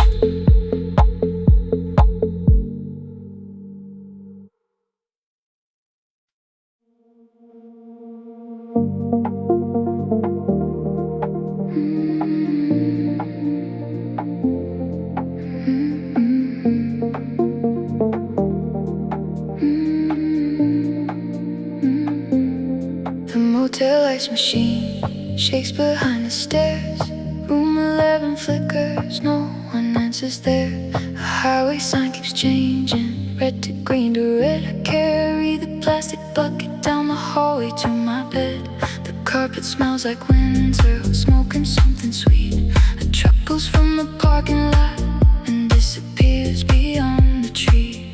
A: The motel lights machine shakes behind the stairs. Room 11 flickers, no one answers there. A highway sign keeps changing, red to green to red. I carry the plastic bucket down the hallway to my bed. The carpet smells like winter, smoking something sweet. A truck pulls from the parking lot and disappears beyond the tree.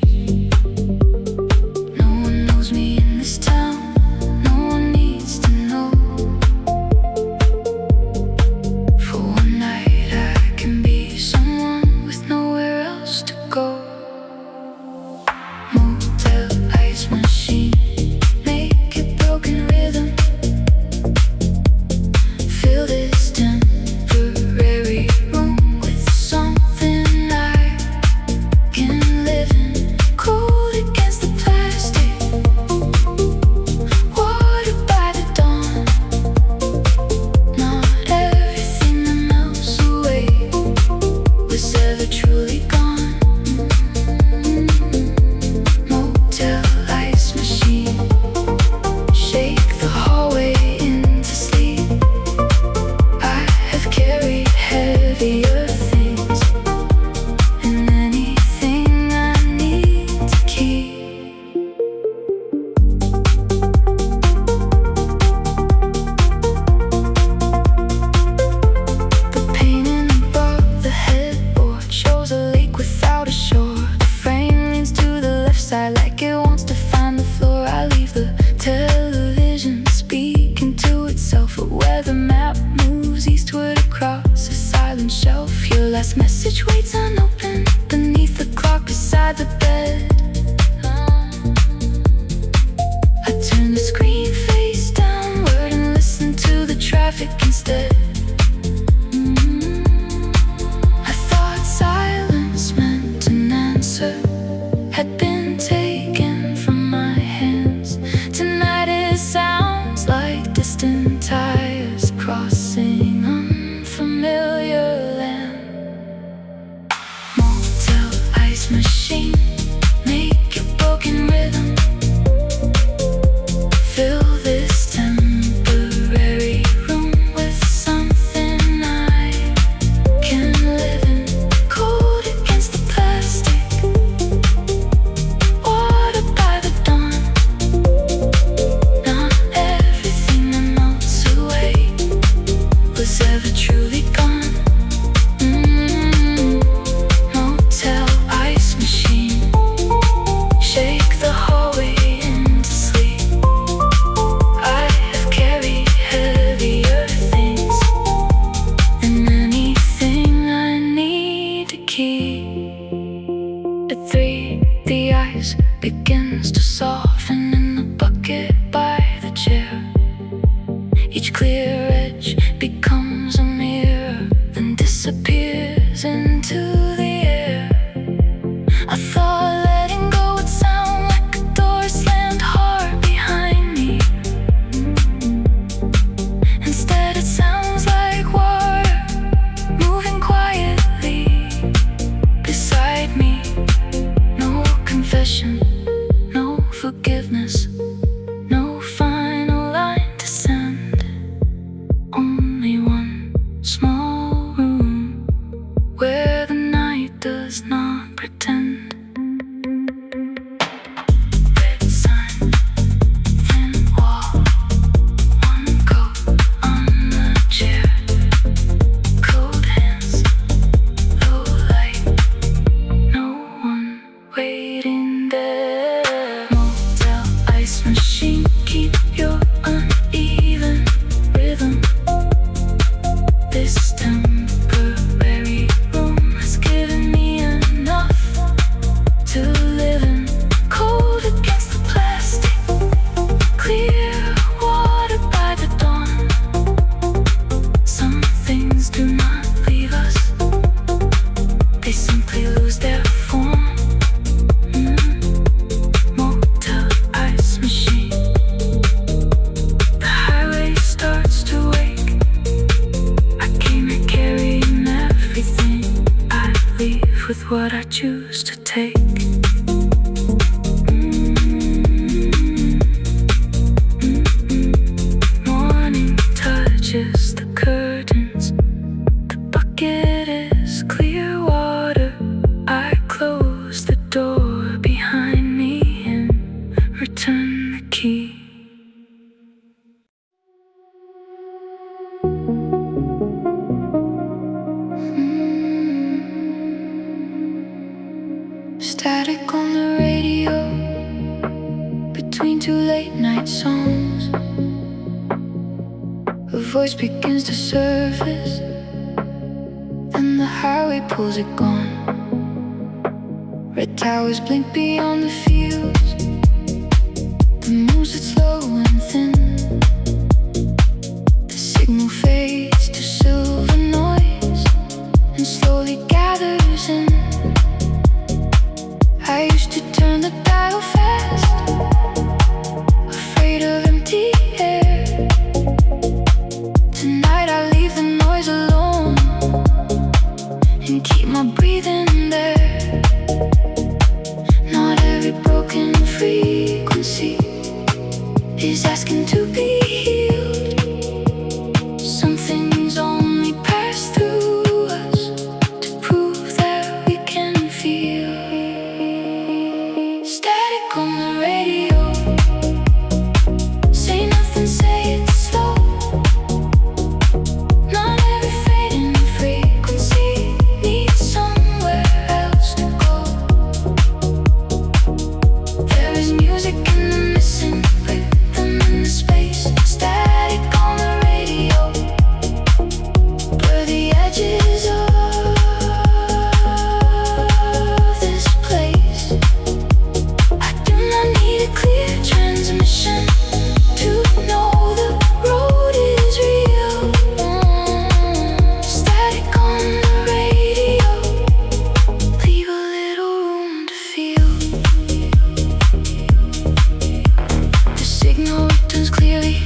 A: No one knows me in this town, no one needs to know. For one night I can be someone with nowhere else to go. Motel ice machine, make it broken rhythm. Fill this temporary room with something I can live in. Cold against the plastic, water by the dawn. Not everything that melts away was ever truly gone. Motel ice machine, shake the hallway into sleep. I have carried heavier things than anything I need to keep. The painting above the headboard shows a lake without a shore. The frame leans to the left side like it wants to find the floor. I leave the television speaking to itself. A weather map moves eastward across a silent shelf. Your last message waits unopened beneath the clock beside the bed. I turn the screen face downward and listen to the traffic instead. I thought silence meant an answer had been taken from my hands. Tonight it sounds like distant tires crossing unfamiliar land. Motel ice machine, make your broken rhythm. Fill this temporary room with something I can live in. Cold against the plastic, water by the dawn. Not everything that melts away was ever truly gone. Motel ice machine, shake the hallway into sleep. I have carried heavier things than anything I need to keep. At 3, the ice begins to soften in the bucket by the chair. Each clear edge becomes a mirror, then disappears into the air. I thought letting go would sound like a door slammed hard behind me. Instead it sounds like water moving quietly beside me. No confession, no forgiveness, no final line to send. Only one small room where the night does not pretend. Red sign, thin wall, one coat on the chair. Cold hands, low light, no one waiting there. Motel ice machine, keep your uneven rhythm. This temporary room has given me an choose to take. Morning touches the curtains. The bucket is clear water. I close the door behind me and return the key. Static on the radio between two late night songs. A voice begins to surface, then the highway pulls it gone. Red towers blink beyond the fields. The moves it slow and thin. The signal fades to silver noise and slowly gathers in. I used to turn the dial fast, afraid of empty air. Tonight I leave the noise alone and keep my breathing there. Not every broken frequency is asking to be healed. Some things only pass through us to prove that we can feel. Static on the radio. Say nothing, say it slow. Not every fading frequency needs somewhere else to go. There is music in the missing rhythm in the space. Static on the radio. Blur the edges of this place. I do not need a clear transmission to know the road is real. Static on the radio. Leave a little room to feel. The signal returns clearly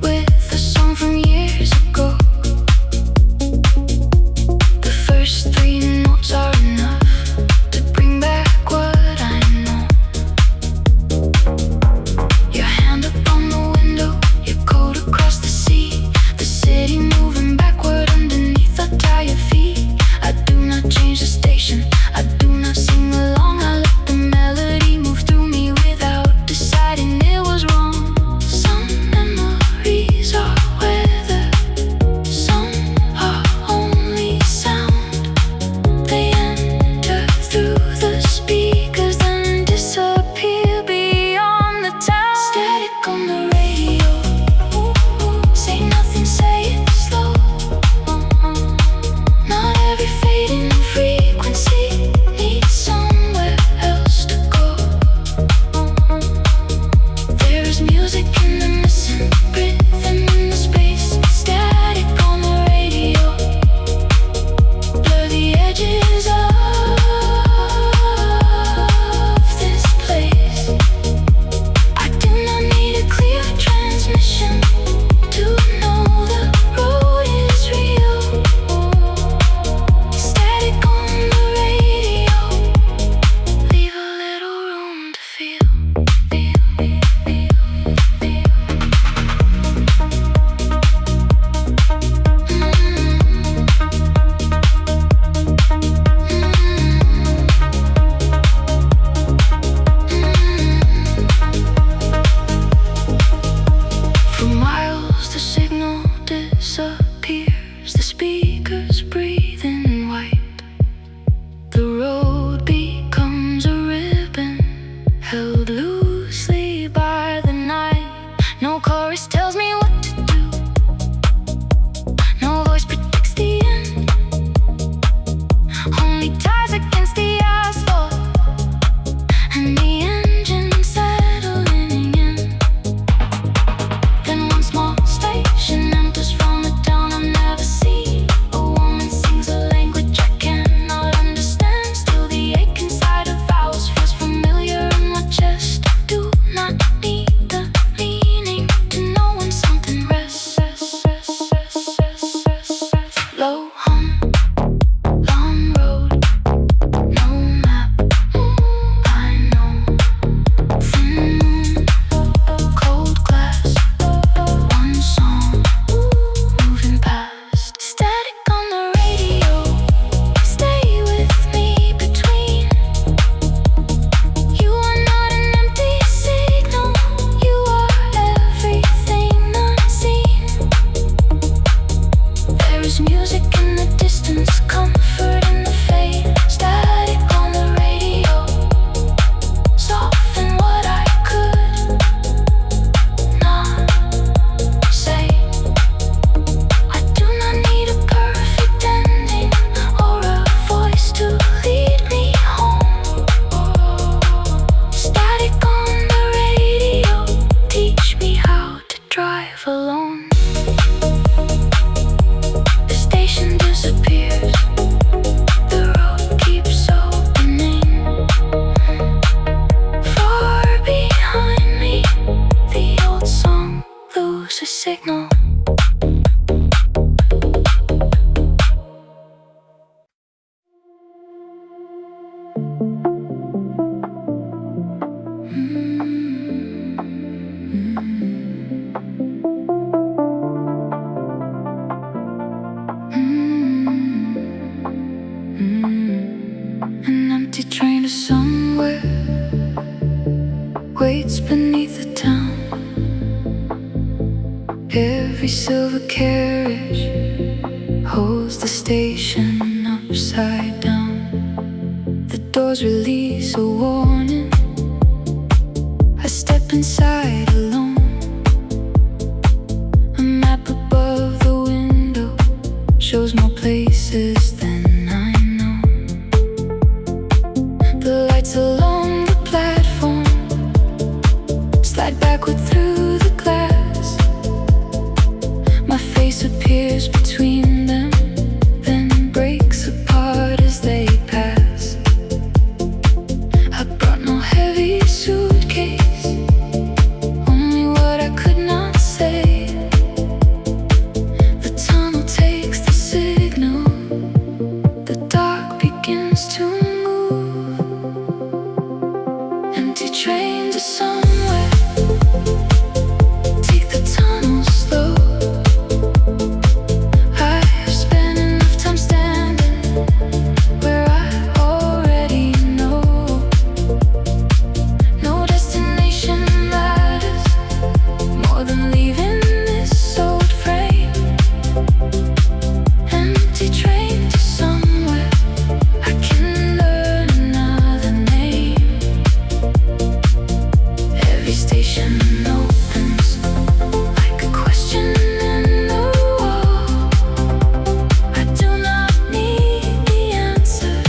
A: with a song from years ago. The first three notes are enough to bring back what I know. Your hand up on the window, your coat across the sea. The city moving backward underneath our tired feet. I do not change the station, I do not sing along. I let the melody move through me without deciding it was wrong. Some memories are weather, some are only sound. They enter through the speakers, then disappear beyond the town. Static on the radio. Say nothing, say it slow. Not every fading frequency needs somewhere else to go. There is music in the missing rhythm in the space. Static on the radio. Blur the edges of this place. I do not need a clear transmission to know the road is real. Static on the radio. Leave a little room to feel. For miles the signal disappears. The speakers breathe in white. The road becomes a ribbon held loosely by the night. No chorus tells me what to do. No voice predicts the end. Only ties against the asphalt and the engine settling in. Then one small station enters from a town I've never seen. A woman sings a language I cannot understand. Still An empty train to somewhere waits beneath the town. Every silver carriage holds the station upside down. The doors release a warning. I step inside alone. A map above the window shows more places than I know. The lights along the platform slide backward through the glass. My face appears between them, then breaks apart as they pass. I brought no heavy suitcase, only what I could not say. The tunnel takes the signal, the dark begins to move. Empty train to somewhere, take the tunnel slow. I have spent enough time standing where I already know. No destination matters more than leaving this old frame. Empty train to somewhere, I can learn another name. Every station opens like a question in the wall. I do not need the answer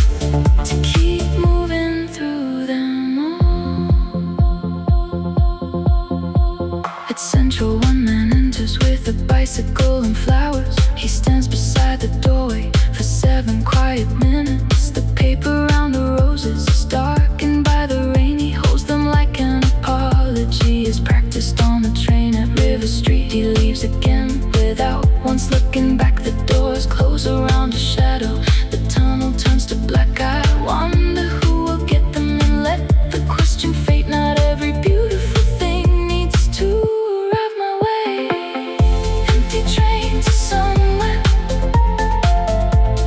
A: to keep moving through them all. At Central, one man enters with a bicycle and flowers. He stands beside the doorway for 7 quiet minutes. The paper around the roses is darkened by the rain. He holds them like an apology. Is practiced on the train at River Street. He leaves again without once looking back. The doors close around a shadow. The tunnel turns to black. I wonder who will get them and let the question fate. Not every beautiful thing needs to arrive my way. Empty train to somewhere,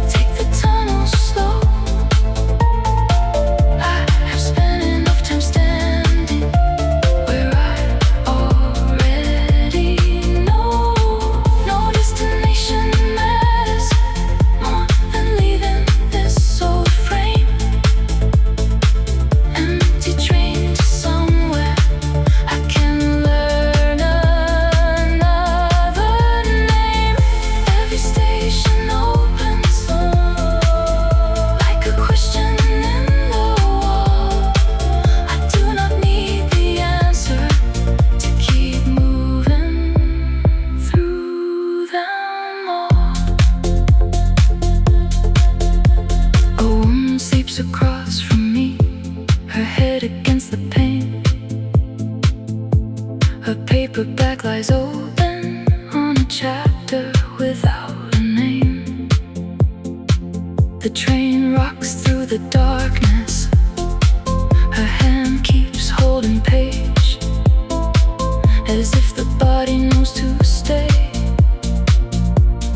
A: take the tunnel slow. I have spent enough time standing where I already know. No destination matters more than leaving this old frame. Empty train to somewhere, I can learn another name. Every station opens like a question in the wall. I do not need the answer to keep moving through them all. A woman sleeps across from me, her head against the pane. Her paperback lies open on a chapter without a name. The train rocks through the darkness. Her hand keeps holding page, as if the body knows to stay.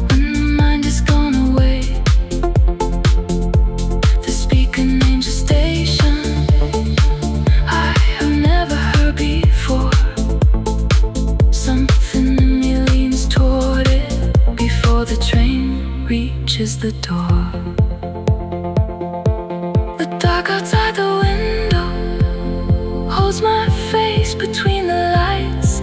A: When the mind is gone away, the speaker names a station I have never heard before. Something in me leans toward it before the train reaches the door. The dark outside the window holds my face between the lights.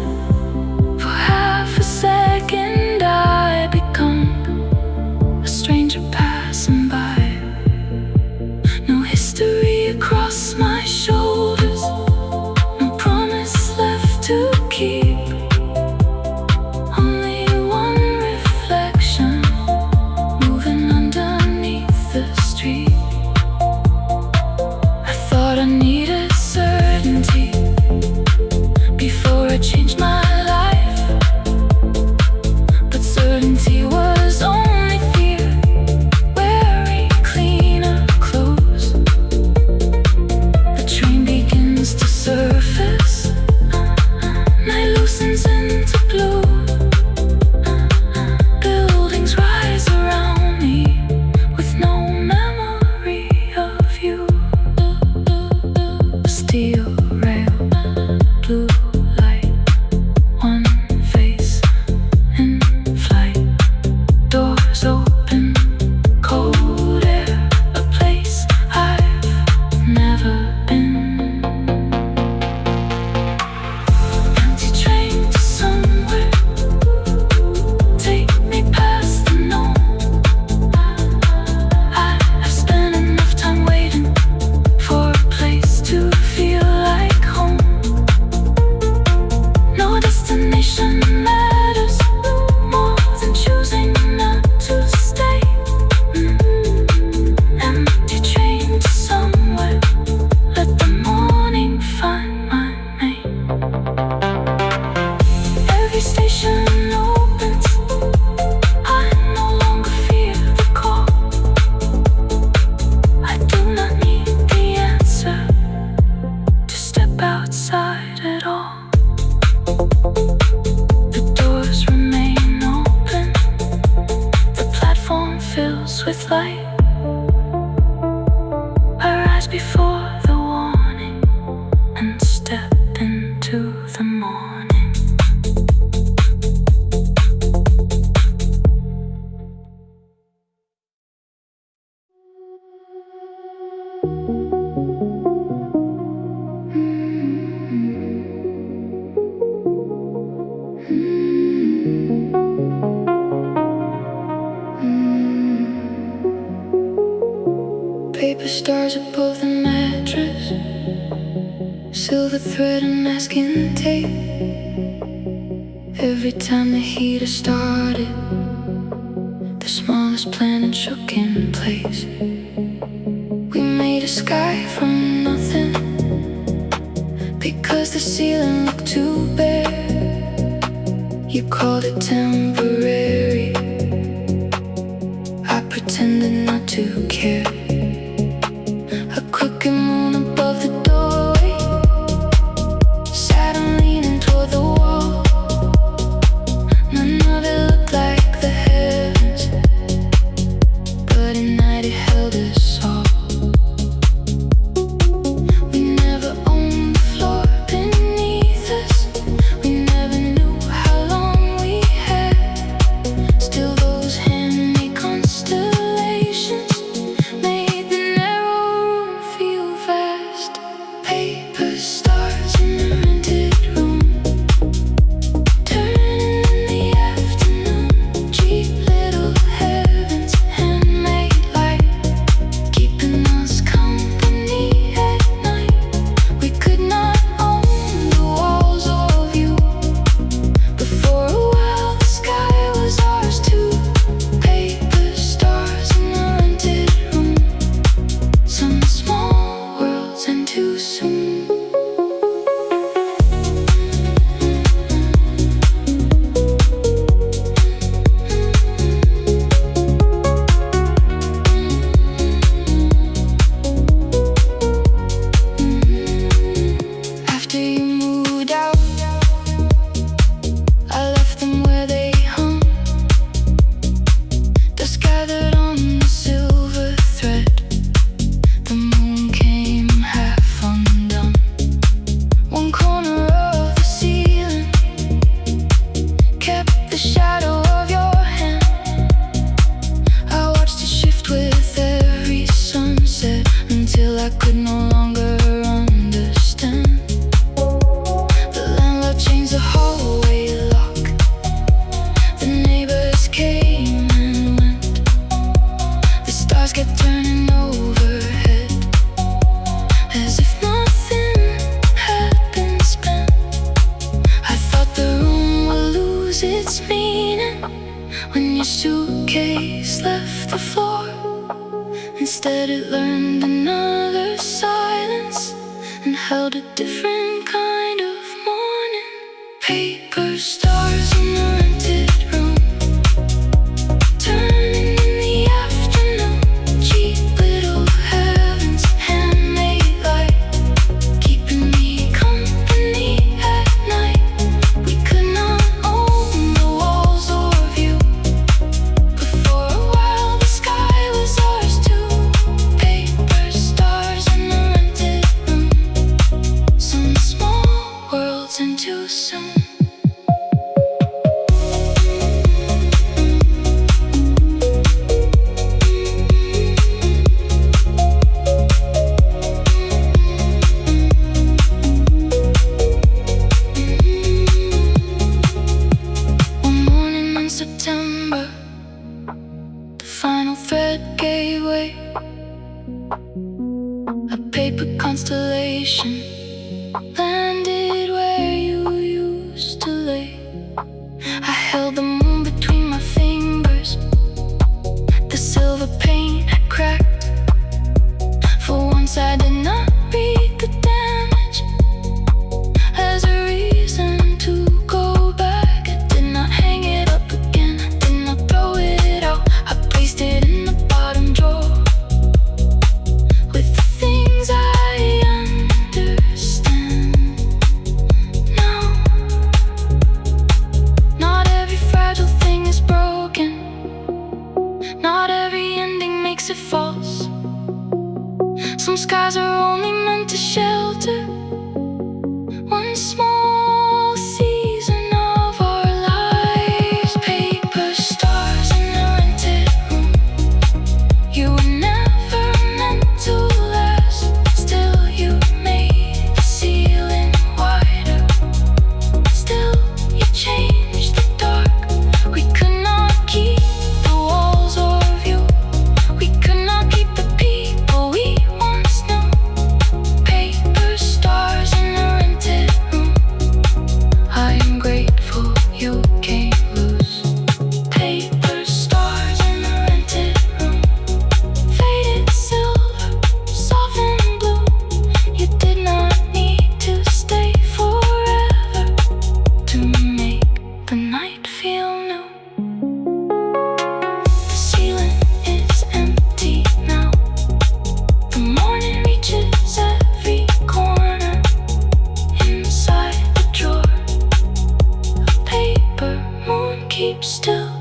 A: before the warning and step into the morning. Paper stars above the mattress, silver thread and masking tape. Every time the heater started, the smallest planet shook in place. We made a sky from nothing because the ceiling looked too bare. You called it temporary, I pretended not to care. A crooked moon above the doorway, Saturn leaning toward the wall. None of it looked like the heavens, but at night it held us all. We never owned the floor beneath us, we never knew how long we had. Still those handmade constellations made the narrow room feel vast. Paper stars in the rented room, turning in the afternoon. Cheap little heavens, handmade light, keeping us company at night. We could not own the walls or view, but for a while the sky was ours too. Paper stars in the rented room, some small worlds and too soon. After you moved out, I left them where they hung, dust gathered on the silver thread. The moon came half undone. One corner of the ceiling kept the shadow of your hand. I watched it shift with every sunset until I could no longer understand. The landlord changed the hallway lock, the neighbors came and went. The stars kept turning overhead, as if nothing had been spent. I thought the room would lose its meaning when your suitcase left the floor. Instead it learned another silence and held a different kind of mourning. Paper stars in the rented room, turning in the afternoon. Cheap little heavens, handmade light, keeping me company at night. We could not own the walls or view, but for a while the sky was ours too. Paper stars in the rented room, some small worlds and too soon. One morning in September, the final thread gave way. A paper constellation landed where you used to lay. I held the moon between my fingers, the silver paint had cracked. For once I did not read the damage as a reason to go back. I did not hang it up again, did not throw it out. I placed it in the bottom drawer with the things I understand. only meant to shelter one small season of our lives. Paper stars in a rented room. You were never meant to last. Still you made the ceiling wider. Still you changed the dark. We could not keep the walls or view. We could not keep the people we once knew. Paper stars in a rented room. I am grateful you came loose. Paper stars in a rented room. Faded silver, softened blue. You did not need to stay forever to make the night feel new. The ceiling is empty now. The morning reaches every corner. Inside the drawer, a paper moon keeps still.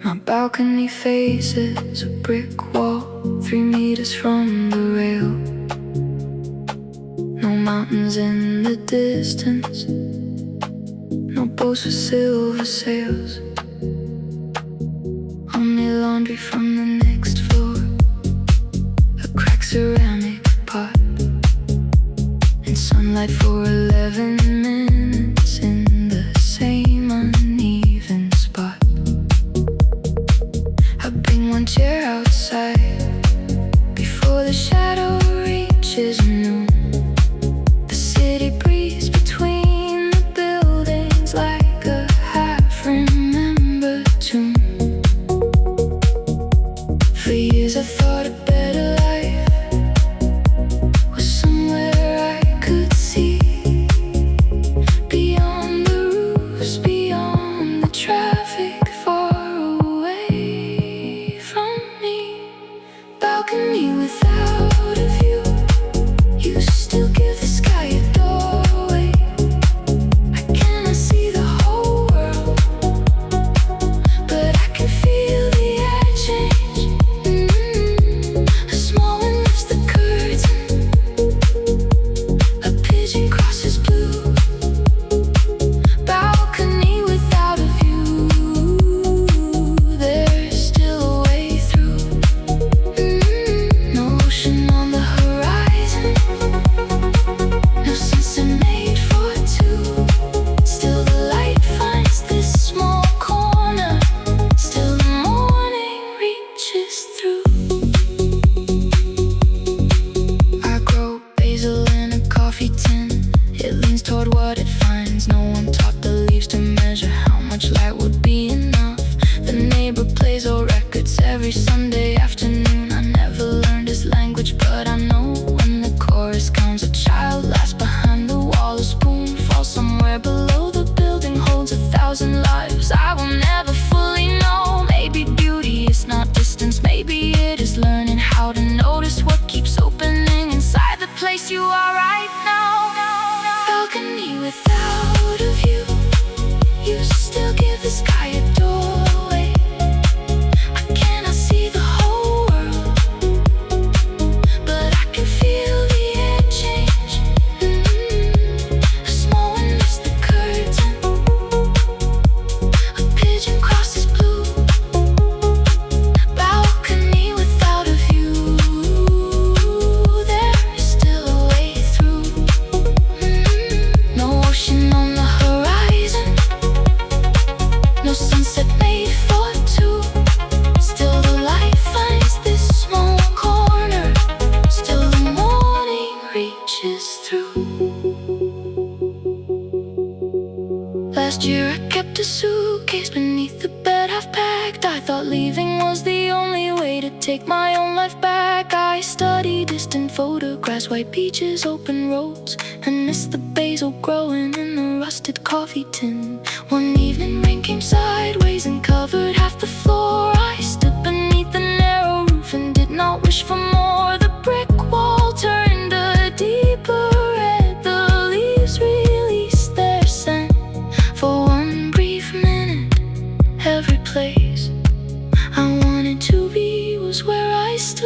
A: My balcony faces a brick wall, 3 meters from the rail. No mountains in the distance, no boats with silver sails. Only laundry from the next floor, a cracked ceramic pot, and sunlight for 11 minutes in the same uneven spot. I bring one chair outside before the shadow reaches noon. The city breeze between the buildings like a half-remembered tune. thought leaving was the only way to take my own life back. I studied distant photographs, white beaches, open roads, and missed the basil growing in the rusted coffee tin. One evening rain came sideways and covered half the floor. I stood beneath the narrow roof and did not wish for more. The brick wall turned a deeper red. The leaves released their scent. For one brief minute, every place I wanted to be was where I stood.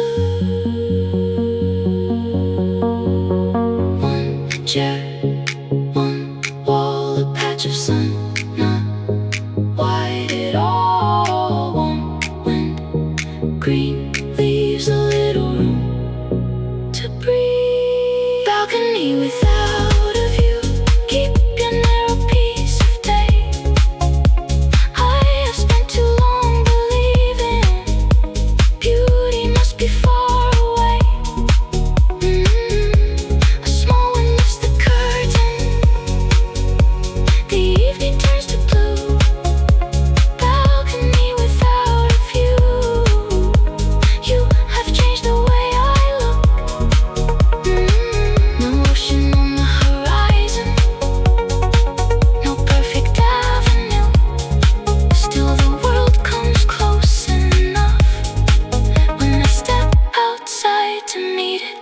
A: One chair, one wall, a patch of sun, not white at all. Warm wind, green leaves, a little room to breathe. Balcony without a view, keep your narrow piece of day. I have spent too long believing beauty must be far away. A small wind lifts the curtain, the evening turns to blue. Balcony without a view, you have changed the way I look. No ocean on the horizon, no perfect avenue. Still the world comes close enough when I step outside to meet it.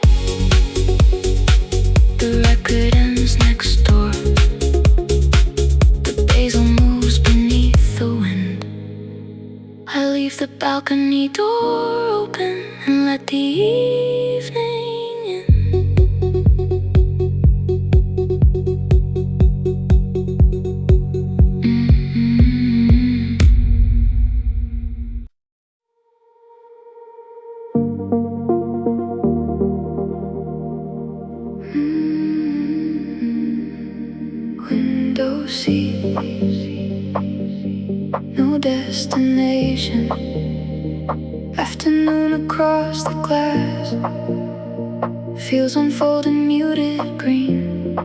A: The record ends next door. The basil moves beneath the wind. I leave the balcony door open and let the evening in. Window seat, no destination. Afternoon across the glass, fields unfold in muted green.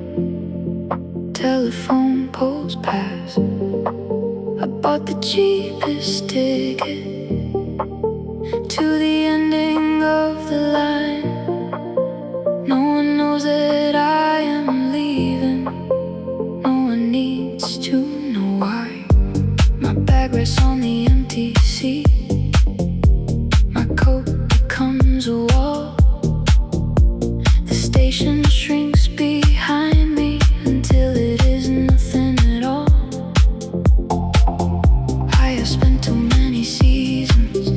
A: Telephone poles pass. I bought the cheapest ticket to the ending of the line. No one knows that I am leaving. No one needs to know why. My bag rests on the empty seat. My coat becomes a wall. The station shrinks behind me until it is nothing at all. I have spent too many seasons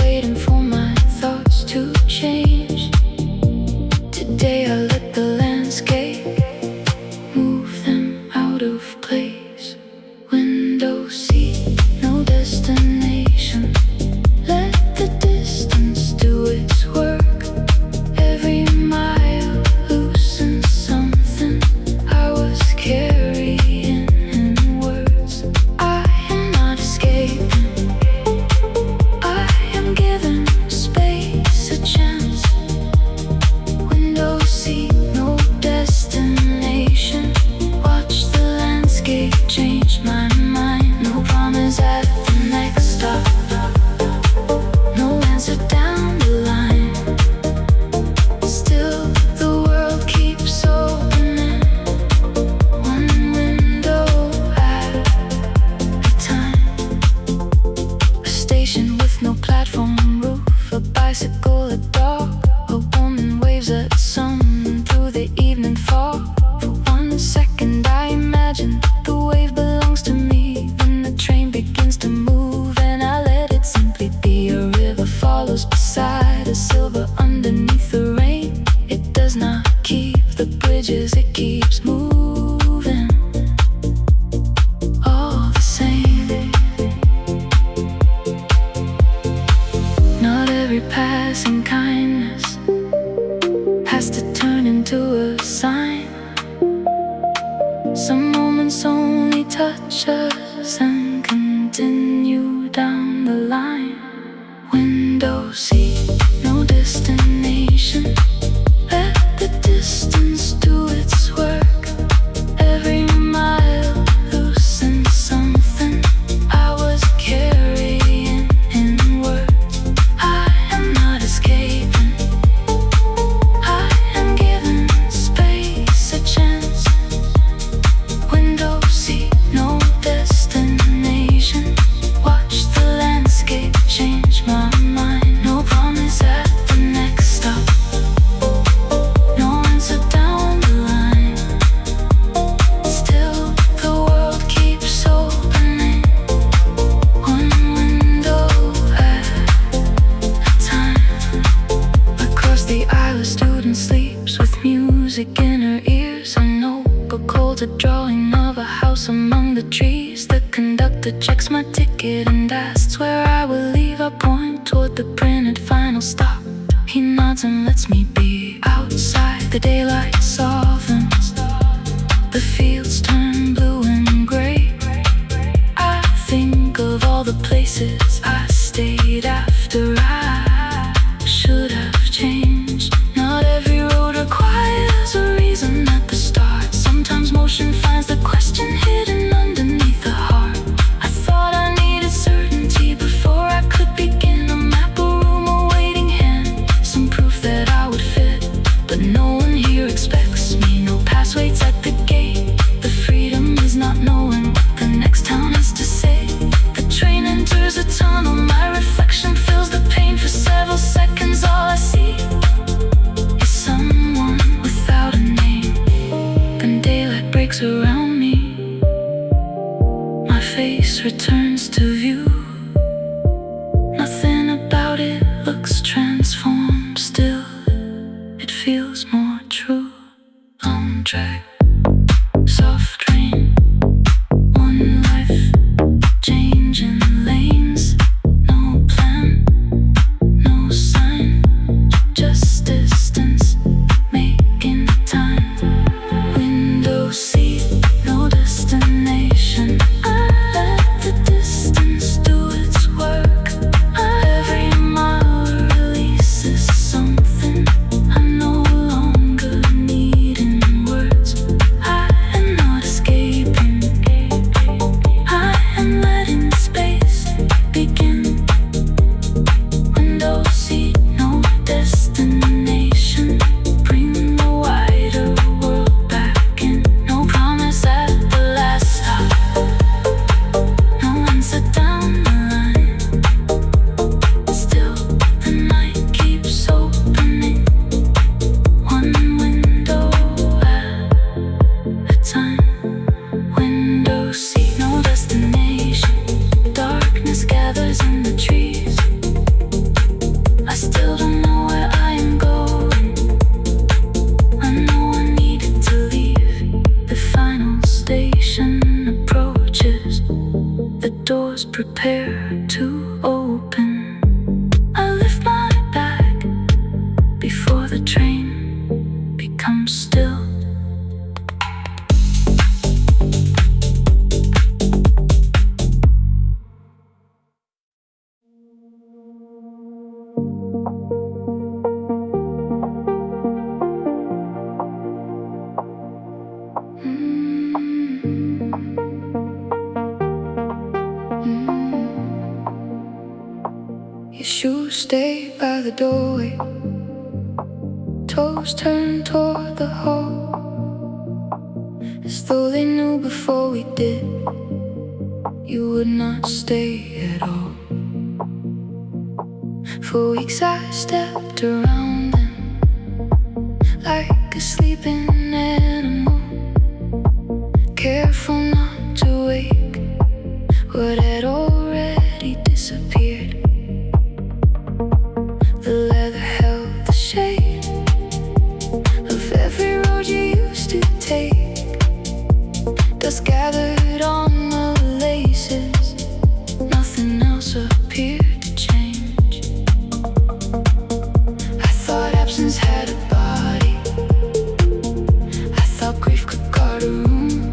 A: waiting for my thoughts to change. Today I let the landscape move them out of place. Window seat, no destination. Let the distance do its work. Every mile loosens something I was carrying in words. I am not escaping, I am giving space a chance. Window seat, no destination. Watch the landscape change my mind. No promise at the next stop, no answer down the line. Still the world keeps opening, one window at a time. A station with no platform roof, a bicycle, a dog. A woman waves at someone through the evening fog. For 1 second I imagine the wave belongs to me. Then the train begins to move and I let it simply be. A river follows beside a silver underneath the rain. It does not keep the bridges, it keeps moving. All the same. Not every passing kind music in her ears, I know, but cold a drawing of a house among the trees. The conductor checks my ticket and asks where I will leave. I point toward the printed final stop. He nods and lets me be. Outside the daylight softens, the fields turn blue and gray. I think of all the places I stayed after I should have changed. Not every road requires a reason at the start. Sometimes motion finds the question hidden underneath the heart. I thought I needed certainty before I could begin. A map, a room, a waiting hand, some proof that I would fit. But no one here expects me, no pass waits at the gate. The freedom is not knowing what the next town has to say. The train enters a tunnel, my reflection fills the pain. For several seconds all I see is someone without a name. When daylight breaks around me, my face returns to view. Nothing about it looks transformed, still it feels more true. Long track, soft rain, one life, changing lanes. No plan, no sign, just distance, making time. Window seat, no destination. I let the distance do its work. Every mile releases something I no longer need in words. I am not escaping, I am letting space begin. Window seat, no destination. Bring the wider world back in. No promise at the last stop, no answer down the line. Still, the night keeps opening, one window at a time. Window seat, no destination. Darkness gathers in the trees. I still don't know where I am going. I know I needed to leave. The final station approaches. The doors prepare to open. I lift my bag before the train becomes still. Your shoes stay by the doorway, toes turn toward the hall, as though they knew before we did you would not stay at all. For weeks I stepped around them like a sleeping animal, careful not to wake what had already disappeared. The leather held the shade of every road you used to take. Dust gathered on the laces, nothing else appeared to change. I thought absence had a body, I thought grief could guard a room.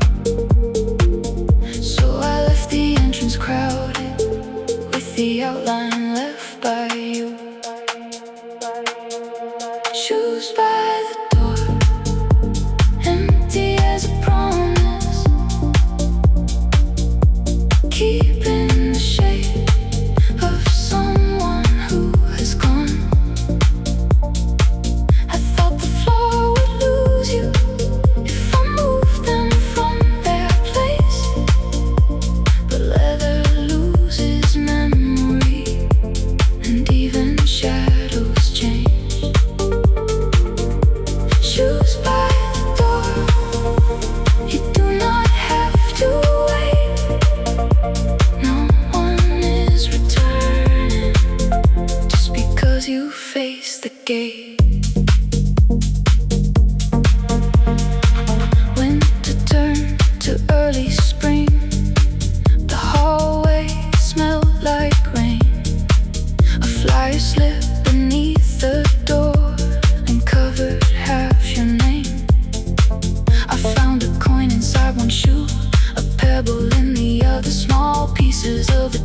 A: So I left the entrance crowded with the outline left by you. Shoes by the door, empty as a promise, keeping the shape of someone who has gone. I thought the floor would lose you if I moved them from their place, but leather loses memory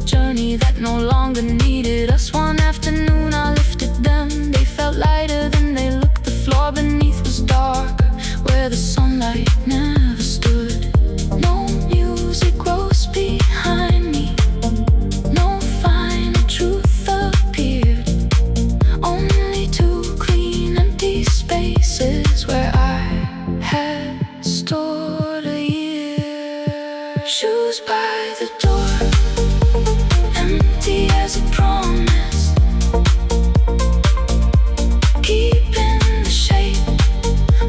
A: journey that no longer needed us. One afternoon I lifted them. They felt lighter than they looked. The floor beneath was darker, where the sunlight never stood. No music rose behind me. No final truth appeared. Only two clean, empty spaces where I had stored a year. Shoes by the door, empty as a promise, keeping the shape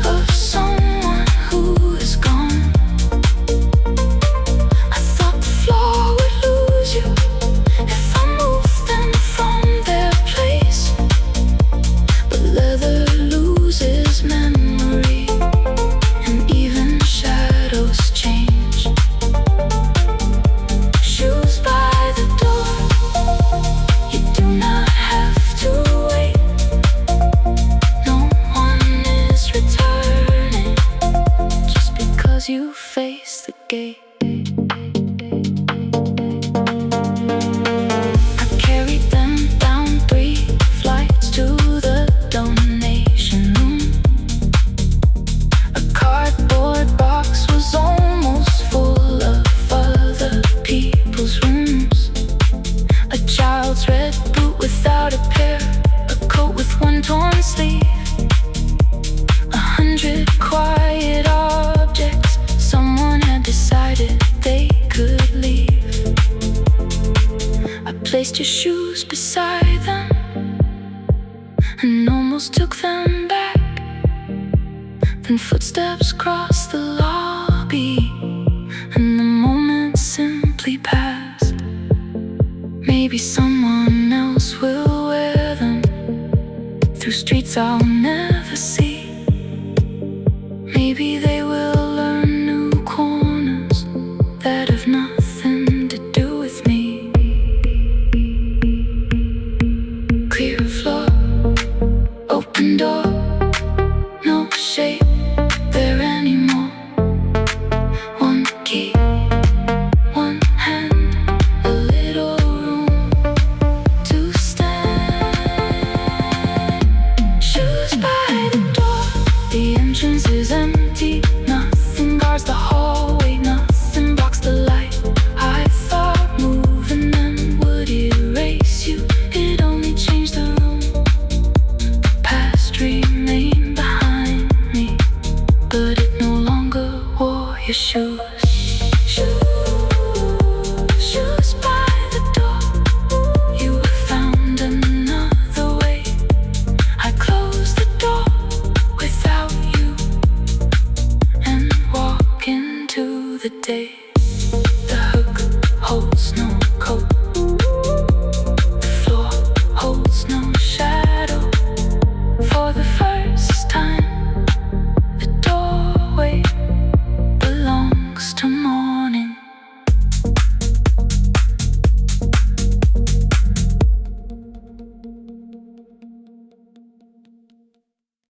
A: of someone who is gone. I thought the floor would lose you if I moved them from their place, but leather loses memory, and even shadows change. Shoes by the door, you do not have to wait. No one is returning just because you face the gate. I carried them down 3 flights to the donation room. A cardboard box was almost full of other people's rooms. A child's red boot without a pair, a coat with one torn sleeve. 100 quiet objects someone had decided they could leave. I placed your shoes beside them and almost took them back. Then footsteps crossed the lobby and the moment simply passed. Maybe someone else will wear them through streets I'll never see. Maybe